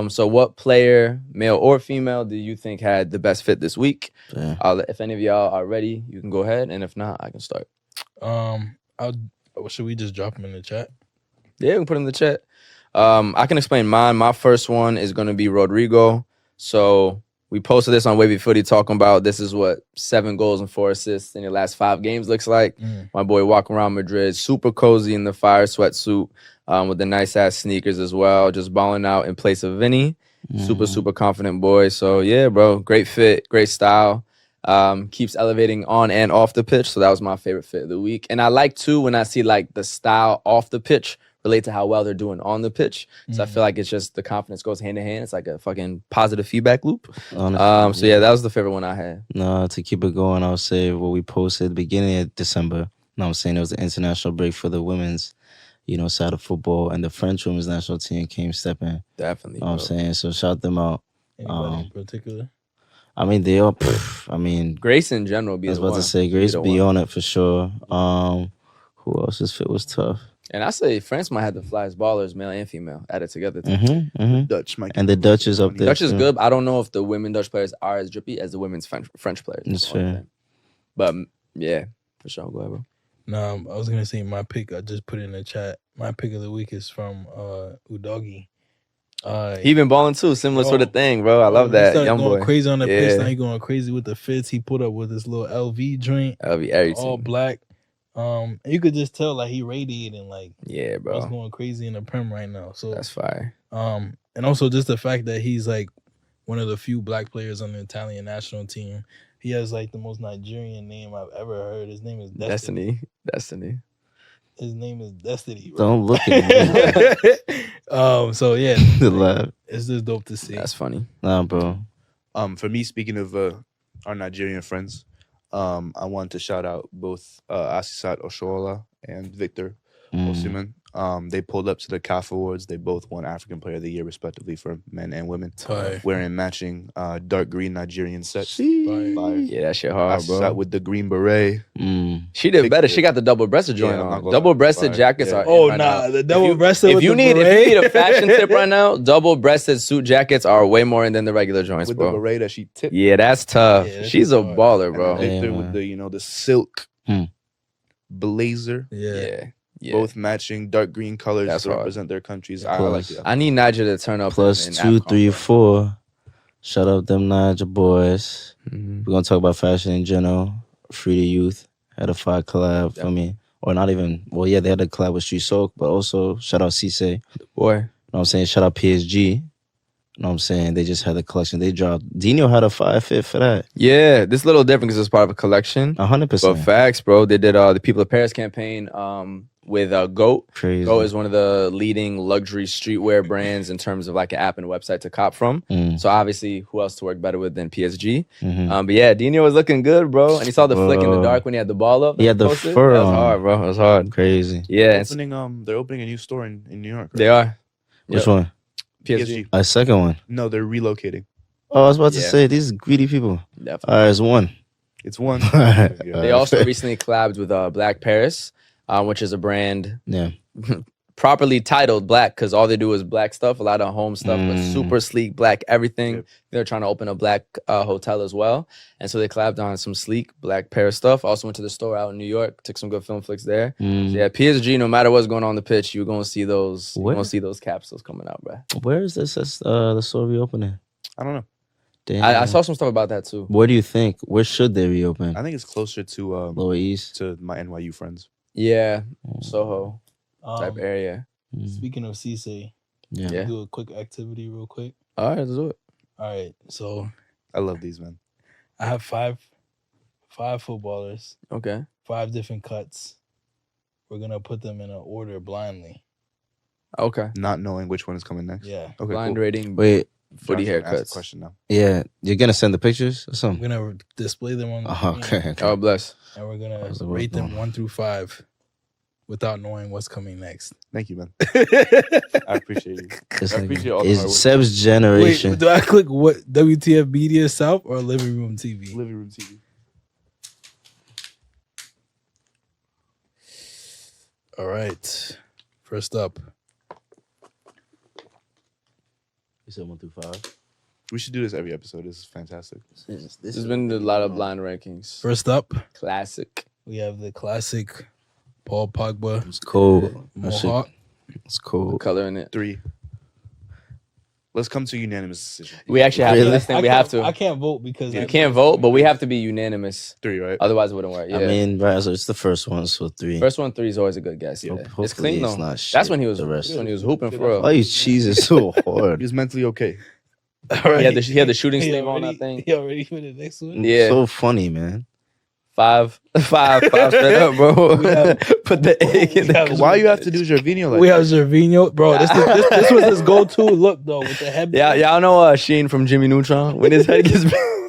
So what player, male or female, do you think had the best fit this week? Yeah. If any of y'all are ready, you can go ahead. And if not, I can start. Should we just drop them in the chat? Yeah, we can put it in the chat. I can explain mine. My first one is going to be Rodrigo. So we posted this on Wavy Footy talking about this is what 7 goals and 4 assists in your last 5 games looks like. My boy walking around Madrid, super cozy in the fire sweatsuit with the nice ass sneakers as well, just balling out in place of Vinny. Super confident boy. So yeah, bro, great fit, great style. Keeps elevating on and off the pitch. So that was my favorite fit of the week. And I like too when I see like the style off the pitch relate to how well they're doing on the pitch. So I feel like it's just the confidence goes hand in hand. It's like a fucking positive feedback loop. Honestly, So yeah, that was the favorite one I had. No, to keep it going, I'll say what we posted at the beginning of December. No, I'm saying it was the international break for the women's, side of football, and the French women's national team came stepping. Definitely. You know what I'm saying? So shout them out. Anybody in particular? I mean, they all, Grace in general be I was the about one. to say Grace the be one. on it for sure. Who else's fit was tough? And I say France might have the flyest ballers, male and female, added together. Too. Dutch might And the Dutch is up there. Dutch is too. good. I don't know if the women Dutch players are as drippy as the women's French players. That's fair. But yeah, for sure. Go ahead, bro. No, I was gonna say my pick. I just put it in the chat. My pick of the week is from Udogi. He been balling too, similar sort of thing, bro. I love He that started young going boy. crazy on the pitch. Yeah. Now he going crazy with the fits. He put up with his little LV joint, That'll be every all team. black. And you could just tell like he radiating like Yeah, what's bro. going crazy in the Prem right now. So That's fire. and also just the fact that he's like one of the few black players on the Italian national team. He has like the most Nigerian name I've ever heard. His name is Destiny. Destiny. His name is Destiny. Bro. Don't look at me. So yeah, The laugh. it's just dope to see. That's funny. Nah, bro. For me, speaking of our Nigerian friends, I want to shout out both 5ASIDE Oshoala and Victor Osimhen. They pulled up to the CAF Awards. They both won African Player of the Year, respectively, for men and women. Fire. Wearing matching dark green Nigerian sets. Fire. Yeah, that shit hard, bro. 5ASIDE with the green beret. She did better. She got the double-breasted joint Yeah, I'm not on. gonna Double-breasted lie. jackets Yeah. are. Oh in right nah, now. the double-breasted. If with you the need beret. a fashion tip right now, double-breasted suit jackets are way more in than the regular joints, With bro. the beret that she tipped. Yeah, that's tough. Yeah, that's She's a hard. baller, And bro. Victor Yeah, with man. the silk blazer. Yeah. Yeah. Both matching dark green colors That's to hard. represent their countries. Plus, I like it. I need Niger to turn up. Plus in 2, AFCON, 3, bro. 4. Shout out them Niger boys. Mhm. We're gonna talk about fashion in general. Free the Youth had a fire collab for me. Or not even, well, yeah, they had a collab with Street Soak, but also shout out Cisse. Boy. You know what I'm saying? Shout out PSG. You know what I'm saying? They just had a collection. They dropped. Dino had a fire fit for that. Yeah, this is a little different because it's part of a collection. 100%. But facts, bro. They did the People of Paris campaign with GOAT. Crazy. GOAT is one of the leading luxury streetwear brands in terms of like an app and a website to cop from. So obviously, who else to work better with than PSG? Mhm. But yeah, Dino was looking good, bro. And he saw the flick in the Bro. dark when he had the ball up. He had the posted. fur That was on. hard, bro. It was hard. Crazy. Yeah, it's- They're opening a new store in New York. Right? they are. Which Yep. one? PSG. A second one. No, they're relocating. Oh, I was about to Yeah. say, these greedy people. Definitely. All right, it's one. It's one. They also recently collabed with Black Paris, which is a brand Yeah. properly titled Black because all they do is black stuff, a lot of home stuff, but super sleek black everything. Yep. They're trying to open a black hotel as well, and so they collabed on some sleek Black Paris stuff. Also went to the store out in New York, took some good film flicks there. So yeah, PSG. No matter what's going on the pitch, you're gonna see those. You're Where? gonna see those capsules coming out, bro. Where is this? The store reopening? I don't know. Damn. I saw some stuff about that too. Where do you think? Where should they reopen? I think it's closer to Lower East. to my NYU friends. Yeah, Soho type Um, area. Speaking of Cisse, Yeah. Yeah. do a quick activity real quick. All right, let's do it. All right, so I love these men. I have five footballers, Okay. 5 different cuts. We're gonna put them in an order blindly. Okay. Not knowing which one is coming next. Yeah, Okay. Blind Cool. rating. Wait. Footy John's gonna ask the haircuts. question now. Yeah. You're gonna send the pictures or we're something? gonna display them on the Oh, screen, okay. Oh, bless. and we're gonna How's the rate work them going? 1 through 5 without knowing what's coming next. Thank you, man. I appreciate you. This I nigga appreciate all the hard is work. Seb's generation. Wait, do I click what WTF Media South or Living Room TV? Living room TV. All right, first up. You said 1 through 5. We should do this every episode. This is fantastic. This There's been a lot of blind rankings. First up, Classic. we have the classic Paul Pogba It's cool. That shit- Mohawk. It's cool. Color in it. 3. Let's come to a unanimous decision. We actually have Really? to. That's the thing. We have to. I can't vote because You can't vote, but we have to be unanimous. 3, right? Otherwise, it wouldn't work. Yeah. I mean, right, so it's the first one, so 3. First one, 3 is always a good guess. Yeah. Hopefully It's clean it's though. not shit, That's when he was. the rest. That's when he was hooping for real. Why you cheesing so hard? He's mentally okay. All right. He had the shooting sleeve on. I already- think. He already for the next one. Yeah. So funny, man. 5 straight up, bro. We have- Put the egg in we have- the. Why you have to do Gervinho like We that? have Gervinho, bro. This was his go-to look though with the head. Yeah, y'all know Sheen from Jimmy Neutron when his head gets.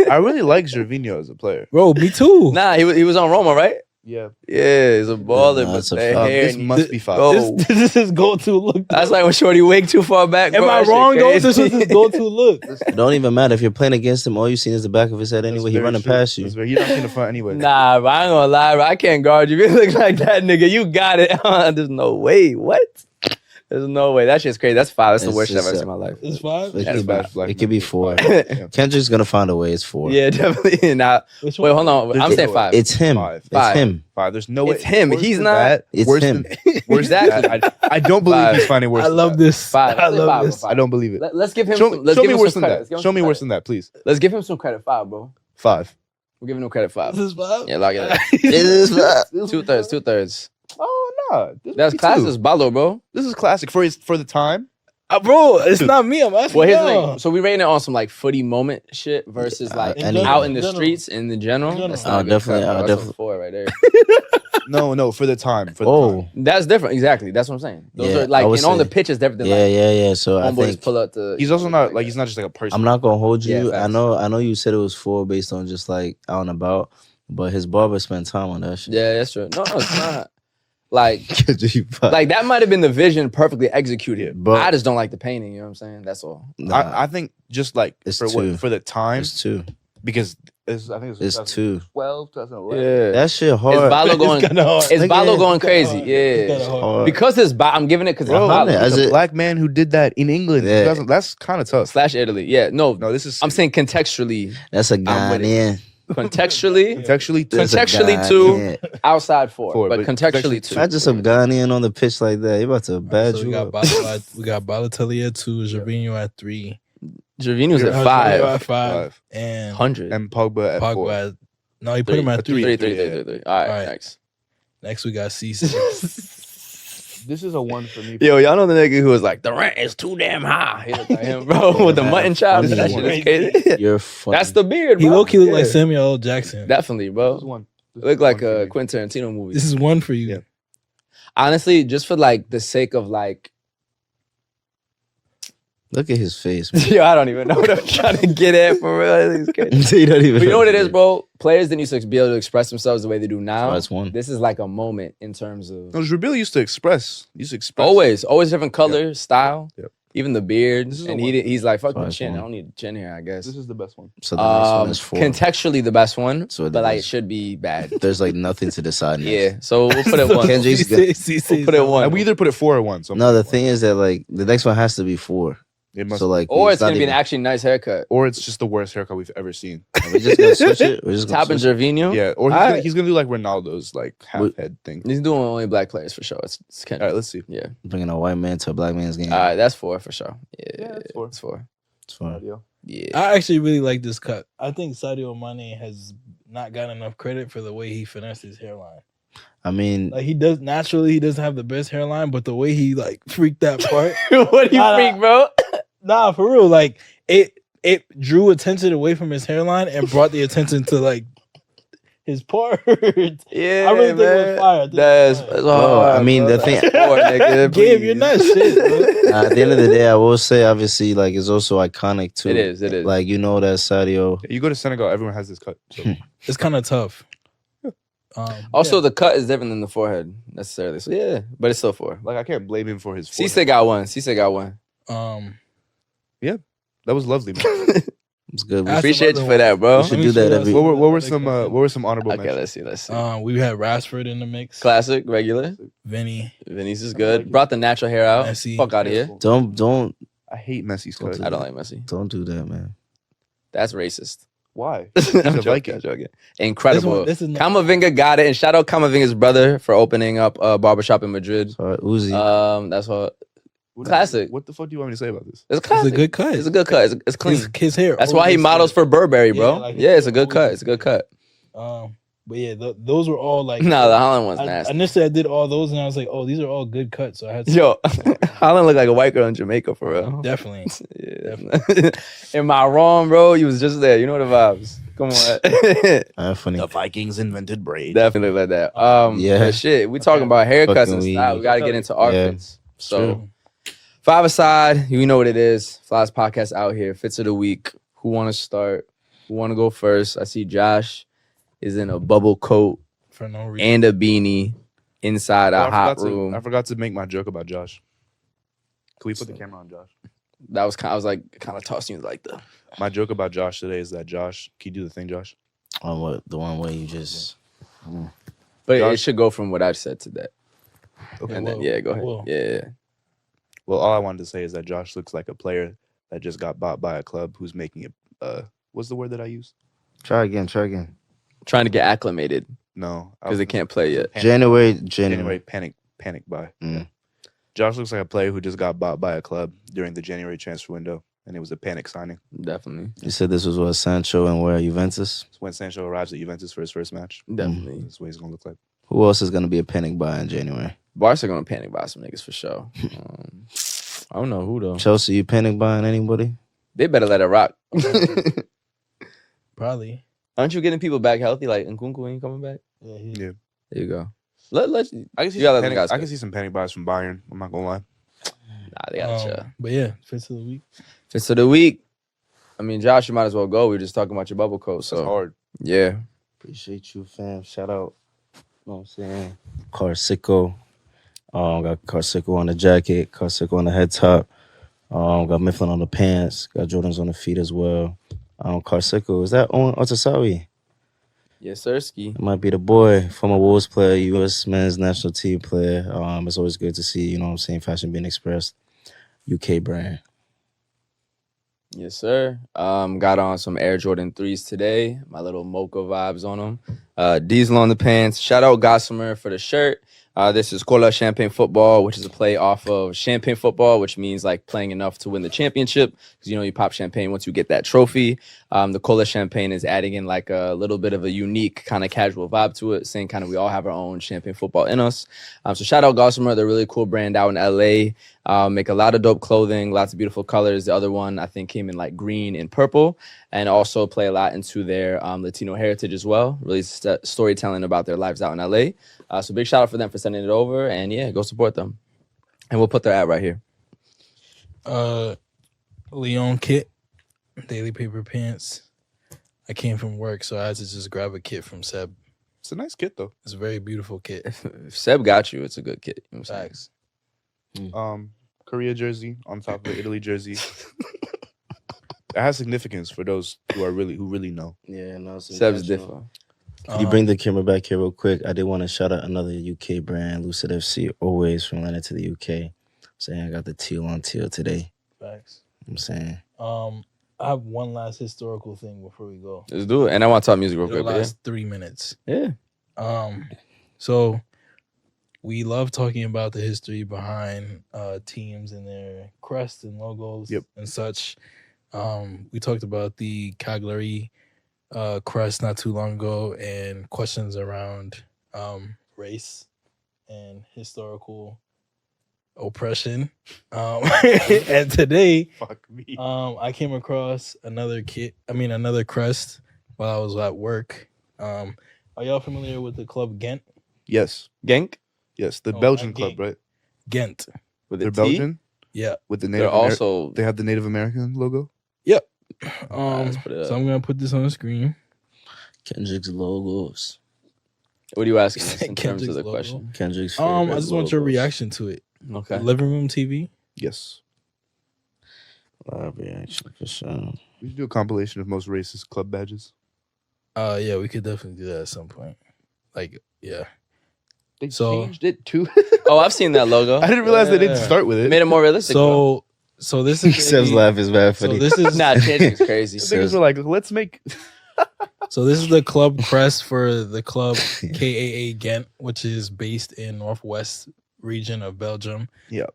I really like Gervinho as a player. Bro, me too. Nah, he was on Roma, right? Yeah. Yeah, he's a baller, Nah, but it's a that fact. hair. This and must be 5. Go. This is his go-to look. That's like when Shorty wig too far back. Am bro. I That shit wrong though? This crazy. was his go-to look. It don't even matter if you're playing against him. All you see is the back of his head anyway. He running past you. He's not in the front anyway. Nah, bro, I ain't gonna lie, bro. I can't guard you. If you look like that, nigga, you got it. There's no way. What? There's no way. That shit's crazy. That's 5. That's the It's worst shit I've just, ever seen in my life. It's 5. It, That's could, bad. Black it could be man. 4. Yeah. Kendrick's gonna find a way. It's 4. Yeah, definitely. Nah, Which wait, one? hold on. I'm There's saying no- 5. It's him. 5. It's 5. him. 5. There's no way. It's him. Worse He's than not- that. It's Worse him. than- worse than Exactly. that. I don't believe 5. he's finding worse. I than love that. this. 5. I love Five, this. five. I don't believe it. Let's give him Show, some. Let's show give me him worse some than credit. that. Let's give him Show some me worse credit. than that, please. Let's give him some credit. 5, bro. 5. We'll give him no credit. 5. This is 5. Yeah, lock it up. It is 5. 2/3. 2/3. Oh no, That's classic, Ballo, bro. This is classic for the time. Bro, it's not me. I'm asking Well, here's the y'all. thing. So we rating it on some like footy moment shit versus like In out in the general. streets in the general. In That's general. not a good Definitely, cut, bro. I'll That's a definitely- 4 right there. No, for the time. For the Oh, time. That's different. Exactly. That's what I'm saying. Those Yeah, are like I would and on the say- pitch is different than yeah. So I homeboys think pull up the. He's also not like he's not just like a person. I'm not gonna hold Yeah, you. facts. I know you said it was 4 based on just like out and about, but his barber spent time on that shit. Yeah, that's true. No, it's not. Like Like, like that might have been the vision perfectly executed. But- I just don't like the painting. You know what I'm saying? That's all. I think just like It's for two. for the time it's 2. because I think It's 2. 2012, 2011. Yeah. That shit Is hard. Balo going? kinda hard. Is Nigga, Balo going it's kinda crazy? hard. It's kinda Yeah. hard. Hard. Because his I'm giving it because it's Bro, Balo. as a it- black man who did that in England. Yeah. 2000 That's kind of tough. / Italy. Yeah. No. No, this is. I'm saying contextually. That's a I'm with Ghanaian. Contextually, Contextually, That's a Contextually, too. Ghanaian. outside four, Four, but but contextually contextually too. Not just some Ghanaian on the pitch like that. You about to bad So you we got up. we got Balotelli at 2, Jorginho at 3, Jorginho's at Jorginho 5. at 5, and 100. and Pogba at 4. Pogba. No, he put him at 3. 3. All right, All right. next. Next we got CC. This is a 1 for me. Yo, y'all know the nigga who was like, the rent is too damn high. He looked like him, bro, with the mutton chops. This That is shit one. is crazy. You're funny. That's the beard, He bro. low key look like Yeah. Samuel L. Jackson. Definitely, This bro. is one. This Look is like one for a me. Quentin Tarantino movie. This is 1 for you. Yeah. Honestly, just for like the sake of like, Look at his face, man. yo, I don't even know what I'm trying to get at for real. It's crazy. You don't even But you know what it is, his bro? Players didn't used to be able to express themselves the way they do now. That's one. This is like a moment in terms of No, Drabili used to express. always different color, style, Yep. even the beard. This is And a one. he's like, fuck So the that's chin. one. I don't need a chin here, I guess. This is the best one. So the next one is 4. Contextually the best one, So but like it there's- should be bad. There's like nothing to decide next. Yeah, so we'll put it one. Kendrick's good. We'll put it one. And we either put it 4 or 1. So I'm No, putting the one. thing is that like the next one has to be 4. It must So like, Or it's not gonna be an even- actually nice haircut. or it's just the worst haircut we've ever seen. We're just gonna switch it. We're just gonna Top and switch Gervinho. Yeah, or Alright. he's gonna do like Ronaldo's like half Wait. head thing. He's doing only black players for sure. It's All Kendrick. right, let's see. Yeah. it. Bringing a white man to a black man's game. All right, that's 4 for sure. Yeah, that's 4. It's 4. It's fine. Yeah. I actually really like this cut. I think Sadio Mane has not gotten enough credit for the way he finessed his hairline. I mean, Like he doesn't have the best hairline, but the way he like freaked that part. What do you Nah, freak, bro? Nah, for real. Like it drew attention away from his hairline and brought the attention to like his part. Yeah, I really think it was man. fire. I think it That's was fire. hard, I mean, bro. the thing- That's hard, nigga, Gabe, you're please. not shit, bro. at the end of the day, I will say, obviously, like it's also iconic too. It is. Like you know that Sadio. You go to Senegal, everyone has this cut. So. It's kind of tough. Also, yeah. the cut is different than the forehead necessarily. So yeah, but it's still 4. Like I can't blame him for his. Cisse got one. Cisse got one. That was lovely, man. It's good. That's Appreciate you another for that, bro. We should do that every- what were some honorable Okay, mentions? let's see. We had Rashford in the mix. Classic, regular. Vinny. Vinny's is good. Brought the natural hair out. Messi. Fuck out of here. Don't I hate Messi's cut. I don't like Messi. do that, man. That's racist. Why? I'm He's a joking. Viking. I'm joking. Incredible. This is not- Kamavinga got it, and shout out Kamavinga's brother for opening up a barbershop in Madrid. Sorry, Uzi. That's what. What- Classic. What the fuck do you want me to say about this? It's a It's classic. a good cut. It's a good cut. It's clean. His hair. That's why he always models is- for Burberry, bro. Yeah, like Yeah, it's a good always cut. is. It's a good cut. But yeah, those were all like. No, the Holland one's I, nasty. initially, I did all those, and I was like, "Oh, these are all good cuts." So I had to Yo, Holland looked like a white girl in Jamaica for real. definitely. Yeah. Am I wrong, bro? You was just there. You know the vibes. Come on. Funny. The Vikings invented braid. Definitely like that. Yeah. But shit, we talking about haircuts Fucking and we- style. We got to get into outfits. So, True. 5ASIDE, you know what it is. Flies podcast out here. Fits of the week. Who want to start? Who want to go first? I see Josh is in a bubble coat For no reason. and a beanie inside a hot room. I forgot to make my joke about Josh. Can we put the camera on Josh? That was kind. I was like kind of tossing you like the. My joke about Josh today is that Josh, can you do the thing, Josh? On what the one way you just. But it Josh- should go from what I said to that. Okay. And then, whoa, yeah, go ahead. whoa. Yeah. Well, all I wanted to say is that Josh looks like a player that just got bought by a club who's making it. What's the word that I use? Try again. Trying to get acclimated No, because they can't play yet. January. January panic buy. Mm. Josh looks like a player who just got bought by a club during the January transfer window, and it was a panic signing. Definitely. You said this was what Sancho and where Juventus. It's when Sancho arrives at Juventus for his first match. Definitely. That's what he's gonna look like. Who else is gonna be a panic buy in January? Barca gonna panic buy some niggas for sure. I don't know who though. Chelsea, you panic buying anybody? They better let it rock. Probably. Aren't you getting people back healthy? Like Nkunku ain't coming back. Yeah. Yeah. There you go. I can see You gotta some let the panic, guys I pick. can see some panic buys from Bayern. I'm not gonna lie. Nah, they got chill. But yeah, fits of the week. Fits of the week. I mean, Josh, you might as well go. We were just talking about your bubble coat. That's So hard. yeah. Appreciate you, fam. Shout out. You know what I'm saying? Carsico. Got Carsico on the jacket, Carsico on the head top. Got Mifflin on the pants. Got Jordans on the feet as well. Carsico, is that on Otasawi? Yes, sirski. It might be the boy, former Wolves player, U.S. men's national team player. It's always good to see, you know what I'm saying, fashion being expressed. UK brand. Yes, sir. Got on some Air Jordan 3s today. My little mocha vibes on them. Diesel on the pants. Shout out Gossamer for the shirt. This is Cola Champagne Football, which is a play off of Champagne Football, which means like playing enough to win the championship. Because, you know, you pop champagne once you get that trophy. The Cola Champagne is adding in like a little bit of a unique kind of casual vibe to it, saying kind of we all have our own Champagne Football in us. So shout out Gossamer. They're a really cool brand out in LA. Make a lot of dope clothing, lots of beautiful colors. The other one, I think, came in like green and purple, and also play a lot into their Latino heritage as well. Really storytelling about their lives out in LA. So big shout out for them for sending it over, and yeah, go support them. And we'll put their ad right here. Leon kit, daily paper pants. I came from work, so I had to just grab a kit from Seb. It's a nice kit though. It's a very beautiful kit. If Seb got you, it's a good kit. You know what I'm saying? Facts. Korea jersey on top of the Italy jersey. It has significance for those who really know. Yeah, no, Seb's different. Can you bring the camera back here real quick? I did want to shout out another UK brand, Lucid FC, always from Atlanta to the UK. Saying I got the teal on teal today. Facts. I'm saying. I have one last historical thing before we go. Let's do it. And I want to talk music real It'll quick. last 3 minutes. Yeah. So we love talking about the history behind teams and their crests and logos and such. We talked about the Cagliari crest not too long ago and questions around race and historical oppression. And today, Fuck me. I came across another crest while I was at work. Are y'all familiar with the club Gent? Yes. Genk Yes. The Oh, Belgian not club, Genk. right? Gent. with the They're T. Belgian Yeah. with the They're Native also. They have the Native American logo. Let's put it So up. I'm gonna put this on the screen. Kendrick's logos. What are you asking us in terms of Kendrick's the logo. question? Kendrick's I favorite just want your logos. reaction to it. Okay. Living room TV. Yes. Live reaction for sure. We should do a compilation of most racist club badges. Yeah, we could definitely do that at some point. Like, yeah. They So- changed it too. Oh, I've seen that logo. I didn't realize they didn't Yeah. start with it. Made it more realistic. though. So this is Seb's laugh is bad so funny. this is Nah, changing is crazy. The niggas were like, let's make. so this is the club crest for the club KAA Gent, which is based in northwest region of Belgium. Yeah.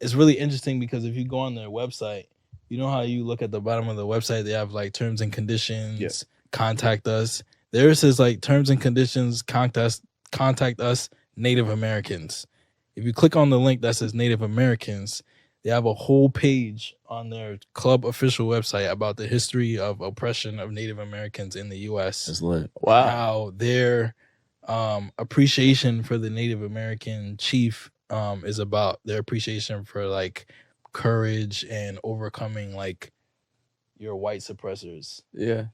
It's really interesting because if you go on their website, you know how you look at the bottom of the website, they have like terms and conditions, Yeah. contact us. Theirs says like terms and conditions, contact us, Native Americans. If you click on the link that says Native Americans, they have a whole page on their club official website about the history of oppression of Native Americans in the U.S. It's lit. Wow. How their appreciation for the Native American chief is about their appreciation for like courage and overcoming like your white suppressors. Yeah.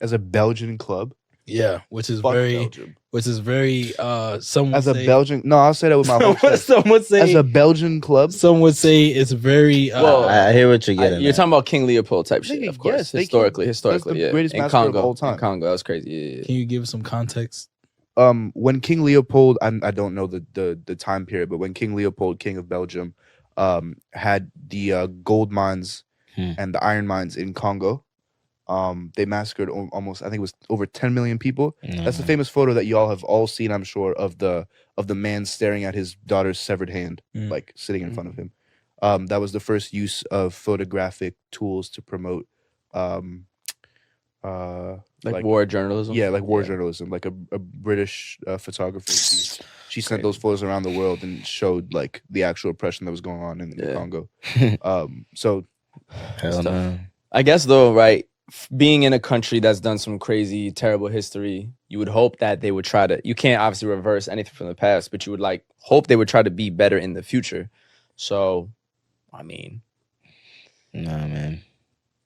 As a Belgian club. Yeah, which is Fuck very Belgium. some would As a say, Belgian. No, I'll say that with my whole chest. some would say As a Belgian club. some would say it's very Well, I hear what you're getting. You're at. talking about King Leopold type shit, Nigga, of course. yes, they historically, That's the yeah. greatest In massacre of Congo, all time. in Congo, that was crazy. Yeah. Can you give some context? When King Leopold, I don't know the time period, but when King Leopold, King of Belgium, had the gold mines and the iron mines in Congo, they massacred almost, I think it was over 10 million people. That's the famous photo that y'all have all seen, I'm sure, of the man staring at his daughter's severed hand, like sitting in front of him. That was the first use of photographic tools to promote Like war journalism. yeah, like war journalism. Like a British photographer, she sent those photos around the world and showed like the actual oppression that was going on in Congo. So Hell no. I guess though, right? being in a country that's done some crazy, terrible history, you would hope that they would try to. You can't obviously reverse anything from the past, but you would like hope they would try to be better in the future. So, I mean, Nah, man.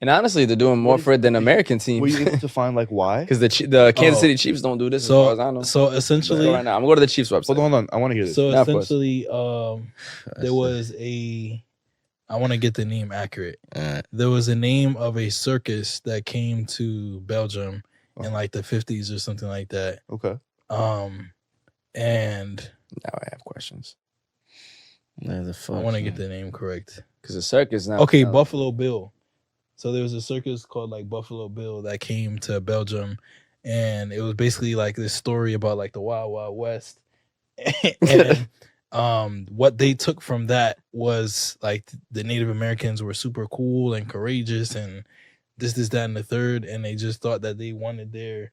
and honestly, they're doing more What is- for it than did you- American Were teams you able to find like why? because the Kansas Oh. City Chiefs don't do this as far as I know. So Let's go essentially, right now. I'm gonna go to the Chiefs website. Hold on. I want to hear this. so Yeah, of course. essentially, there was a. I want to get the name accurate. Alright. There was a name of a circus that came to Belgium in like the 50s or something like that. Okay. And Now I have questions Nah, the fuck. I want to get man. the name correct. because the circus now. Okay, now- Buffalo Bill. So there was a circus called like Buffalo Bill that came to Belgium, and it was basically like this story about like the Wild Wild West. And what they took from that was like the Native Americans were super cool and courageous and this, that, and the third, and they just thought that they wanted their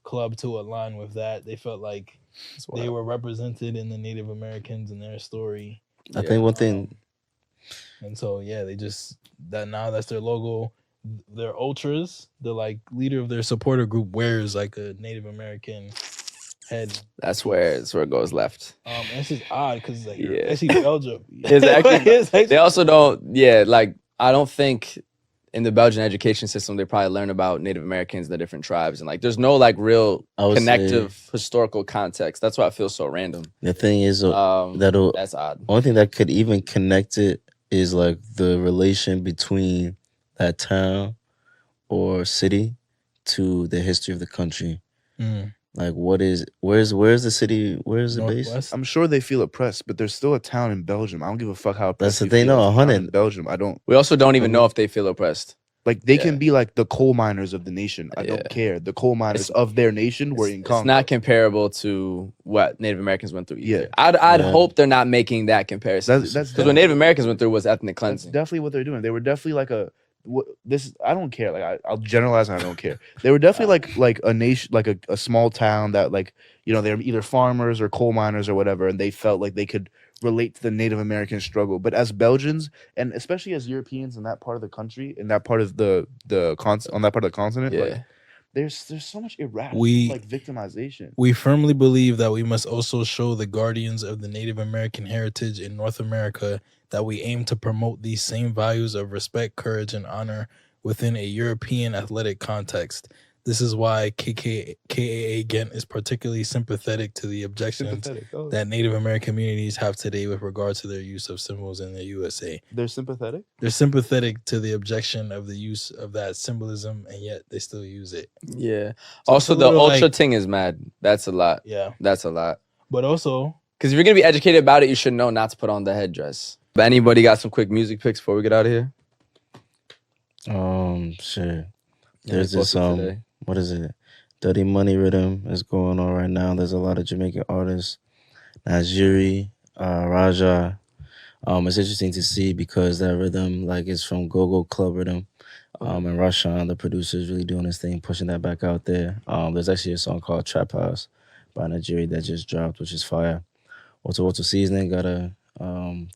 club to align with that. They felt like That's they wild. were represented in the Native Americans and their story. I think one thing. And so yeah, they just now that's their logo. Their ultras, the like leader of their supporter group wears like a Native American head. That's where it goes left. And it's just odd because like Yeah. actually Belgium. Exactly. It's actually- They also don't. Yeah, like I don't think in the Belgian education system they probably learn about Native Americans and the different tribes, and like there's no like real I would connective historical context. That's why it feels so random. The thing is, that'll That's odd. only thing that could even connect it is like the relation between that town or city to the history of the country. Mm. Like, where's the city? Where is it based? Northwest. I'm sure they feel oppressed, but there's still a town in Belgium. I don't give a fuck how oppressed That's the you thing, feel. no, There's a town in 100. Belgium. I don't We also don't even know if they feel oppressed. like. They Yeah. can be like the coal miners of the nation. I Yeah. don't care. The coal miners It's- of their nation were in It's Congo. not comparable to what Native Americans went through either. Yeah. I'd Yeah. hope they're not making that comparison. That's Because what Native Americans went through was ethnic That's cleansing. definitely what they're doing. They were definitely like this. I don't care. Like I'll generalize and I don't care. They were definitely like a nation, like a small town that like they're either farmers or coal miners or whatever, and they felt like they could relate to the Native American struggle. But as Belgians and especially as Europeans in that part of the country, in that part of on that part of the continent, Yeah. like, there's so much irrational We- like victimization. We firmly believe that we must also show the guardians of the Native American heritage in North America that we aim to promote these same values of respect, courage, and honor within a European athletic context. This is why KAA Gent is particularly sympathetic to the objections Sympathetic. Oh, that Native American communities have today with regard to their use of symbols in the USA. they're sympathetic. They're sympathetic to the objection of the use of that symbolism, and yet they still use it. Yeah. So Also, it's a the little, ultra like- thing is mad. That's a lot. Yeah. That's a lot. But also, Because if you're gonna be educated about it, you should know not to put on the headdress. But anybody got some quick music picks before we get out of here? Shit. Yeah, There's we this posted today. what is it? Dirty Money rhythm is going on right now. There's a lot of Jamaican artists. Najiri, Raja. It's interesting to see because that rhythm like is from Go-Go Club rhythm. And Rashawn, the producer, is really doing his thing, pushing that back out there. There's actually a song called Trap House by Najiri that just dropped, which is fire. Auto Seasoning got a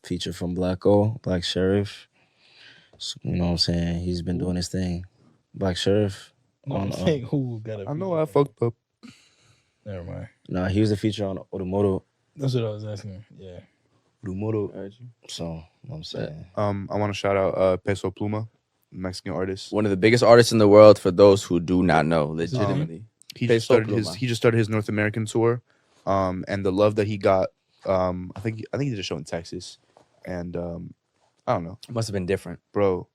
feature from Black Sheriff. So, you know what I'm saying? He's been doing his thing. Black Sheriff. no, I'm saying who got a I know I fucked up. Never mind. Nah, he was a feature on Otomoto. That's what I was asking. Yeah. Rumoto. So, you know what I'm saying? I want to shout out Peso Pluma, Mexican artist. One of the biggest artists in the world for those who do not know, legitimately. He Peso just started Pluma. he just started his North American tour, and the love that he got. I think he did a show in Texas, and I don't know, It must have been different. bro.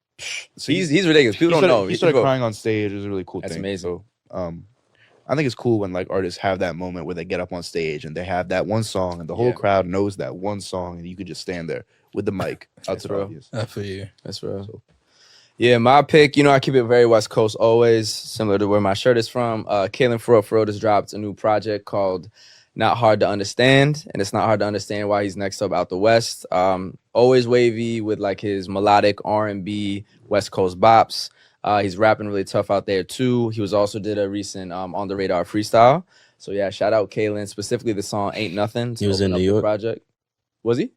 So He's ridiculous. People don't know. He started People- crying on stage. It was a really cool That's thing. amazing. So, I think it's cool when like artists have that moment where they get up on stage and they have that one song, and the whole Yeah. crowd knows that one song, and you could just stand there with the mic out That's to the real. audience. I feel you. That's real. Yeah, my pick, I keep it very West Coast always, similar to where my shirt is from. Kalen Furo just dropped a new project called Not Hard to Understand, and it's not hard to understand why he's next up out the West. Always wavy with like his melodic R&B West Coast bops. He's rapping really tough out there too. He also did a recent On the Radar freestyle. So yeah, shout out Kalen, specifically the song Ain't Nothing. to He was open in up New the York? Project. Was he?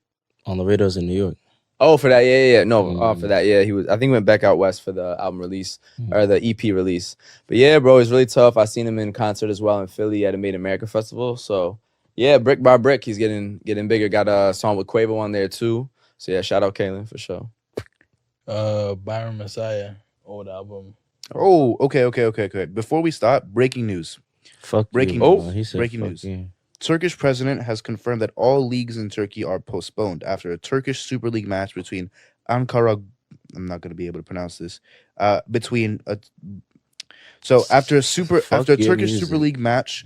On the radars in New York. Oh, for that, yeah. No, Mm. for that, yeah. He was. I think he went back out west for the album release or the EP release. But yeah, bro, he's really tough. I seen him in concert as well in Philly at a Made in America festival. So yeah, brick by brick, he's getting bigger. Got a song with Quavo on there too. So yeah, shout out Kalen for sure. Byron Messiah, old album. Oh, okay. Before we stop, breaking news. Fuck Breaking you, news. bro. He said Breaking fuck news. you. Turkish president has confirmed that all leagues in Turkey are postponed after a Turkish Super League match between Ankara. I'm not going to be able to pronounce this. After a Turkish Super League match,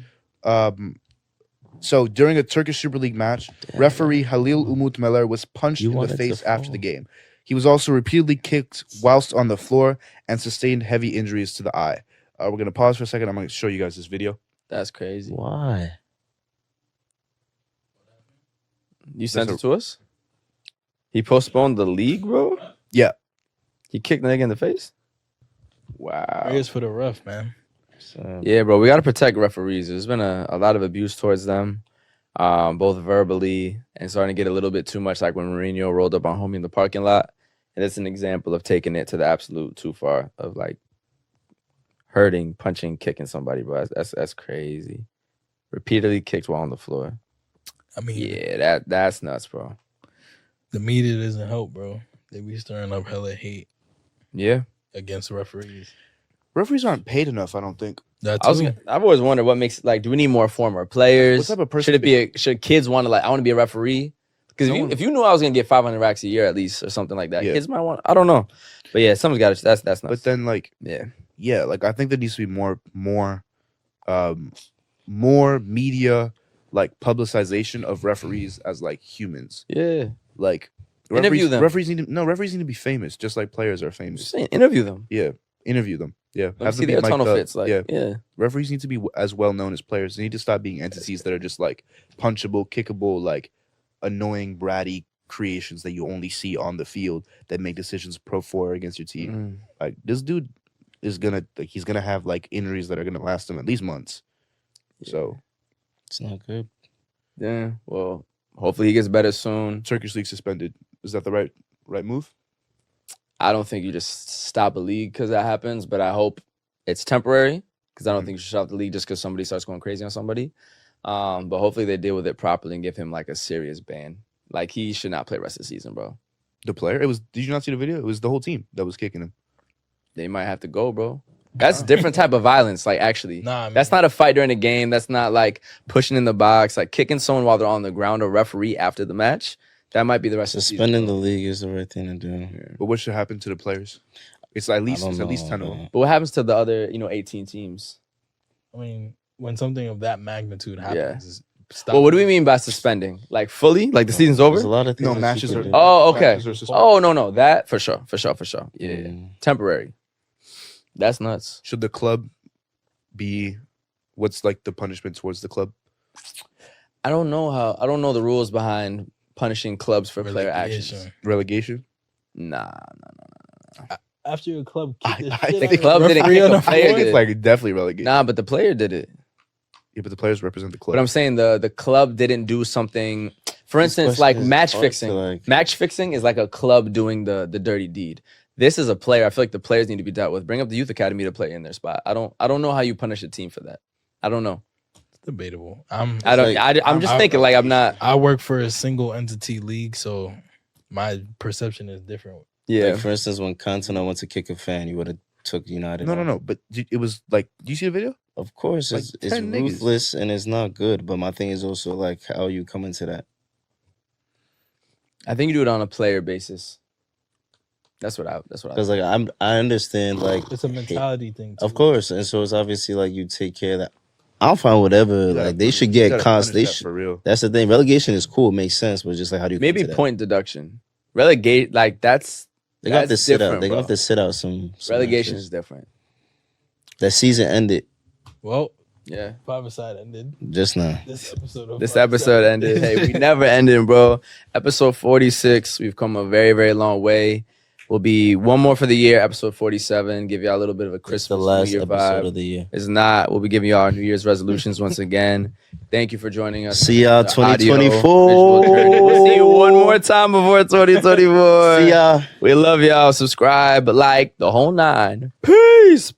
so during a Turkish Super League match, referee Halil Umut Meler was punched in the face after the game. He was also repeatedly kicked whilst on the floor and sustained heavy injuries to the eye. We're going to pause for a second. I'm going to show you guys this video. That's crazy. Why? You sent it to us? He postponed the league, bro? Yeah. He kicked the nigga in the face? Wow. Prayers for the ref, man. Yeah, bro, we got to protect referees. There's been a lot of abuse towards them, both verbally and starting to get a little bit too much, like when Mourinho rolled up on homie in the parking lot. And it's an example of taking it to the absolute too far of like hurting, punching, kicking somebody, bro. That's crazy. Repeatedly kicked while on the floor. I mean, Yeah, that's nuts, bro. the media doesn't help, bro. They be stirring up hella hate Yeah. against referees. Referees aren't paid enough, I don't think. I've always wondered what makes, like, do we need more former players? What type of person should kids want to, like, I want to be a referee? Because if you knew I was gonna get 500 racks a year at least or something like that, Yeah. kids might want. I don't know, but yeah, someone's got to. That's nuts. But then, like, yeah, like I think there needs to be more media, like, publicization of referees as like humans. yeah. Like, Interview them. Referees need to be famous, just like players are I'm famous. just saying, interview them. Yeah, interview them. Yeah, Let me see their tunnel fits. Like, yeah. Referees need to be as well known as players. They need to stop being entities that are just like punchable, kickable, like annoying, bratty creations that you only see on the field that make decisions pro for or against your team. Like, this dude is he's gonna have like injuries that are gonna last him at least months. Yeah. So It's not good. Yeah. Well, hopefully he gets better soon. Turkish league suspended. Is that the right move? I don't think you just stop a league because that happens, but I hope it's temporary because I don't think you should stop the league just because somebody starts going crazy on somebody. But hopefully they deal with it properly and give him like a serious ban. Like, he should not play rest of the season, bro. The player? Did you not see the video? It was the whole team that was kicking him. They might have to go, bro. That's different type of violence, like, actually. Nah, man. That's not a fight during the game. That's not like pushing in the box, like kicking someone while they're on the ground or referee after the match. That might be the rest of the season. Suspending the league is the right thing to do. But what should happen to the players? It's at least 10 man. of. But what happens to the other, 18 teams? I mean, when something of that magnitude happens, is stop. Well, what do we mean by suspending? Like, fully? Like the season's over? There's a lot of things. No, that matches you are. can do. Oh, okay. Matches are suspended. Oh, no. That for sure. Yeah. Mm. Temporary. That's nuts. Should the club be? What's like the punishment towards the club? I don't know the rules behind punishing clubs for player actions. Relegation? Nah. After your club kicked the I shit think out the of club the didn't referee kick on a the player. I floor, think it's like definitely relegation. Nah, but the player did it. Yeah, but the players represent the club. But I'm saying the club didn't do something. For instance, like match fixing. Match fixing is like a club doing the dirty deed. This is a player. I feel like the players need to be dealt with. Bring up the youth academy to play in their spot. I don't know how you punish a team for that. I don't know. It's debatable. I'm just thinking, like, I'm not. I work for a single entity league, so my perception is different. Yeah. Like, for instance, when Cantona went to kick a fan, you would have took United. No. But it was like, do you see the video? Of course, Like it's 10 niggas. ruthless and it's not good. But my thing is also like how you come into that. I think you do it on a player basis. That's what I. Because like I understand like It's a mentality thing, too. of course, and so it's obviously like you take care of that. I'm fine with whatever. Like they should get constant. For real. That's the thing. Relegation is cool, makes sense, but just like how do you Maybe come to that? point deduction. Relegate, like that's. They got to that's sit out. different, They bro. got to sit out some Relegation matches. is different. That season ended Well, Yeah. 5ASIDE ended. just now. This episode of This 5ASIDE episode ended. Hey, we never ended, bro. Episode 46. We've come a very, very long way. will be one more for the year, episode 47. Give y'all a little bit of a It's Christmas the last New Year episode vibe. of the year. It's not. We'll be giving y'all our New Year's resolutions once again. Thank you for joining us. See y'all on the audio 2024. visual journey. We'll see you one more time before 2024. See ya. We love y'all. Subscribe, like, the whole 9. Peace.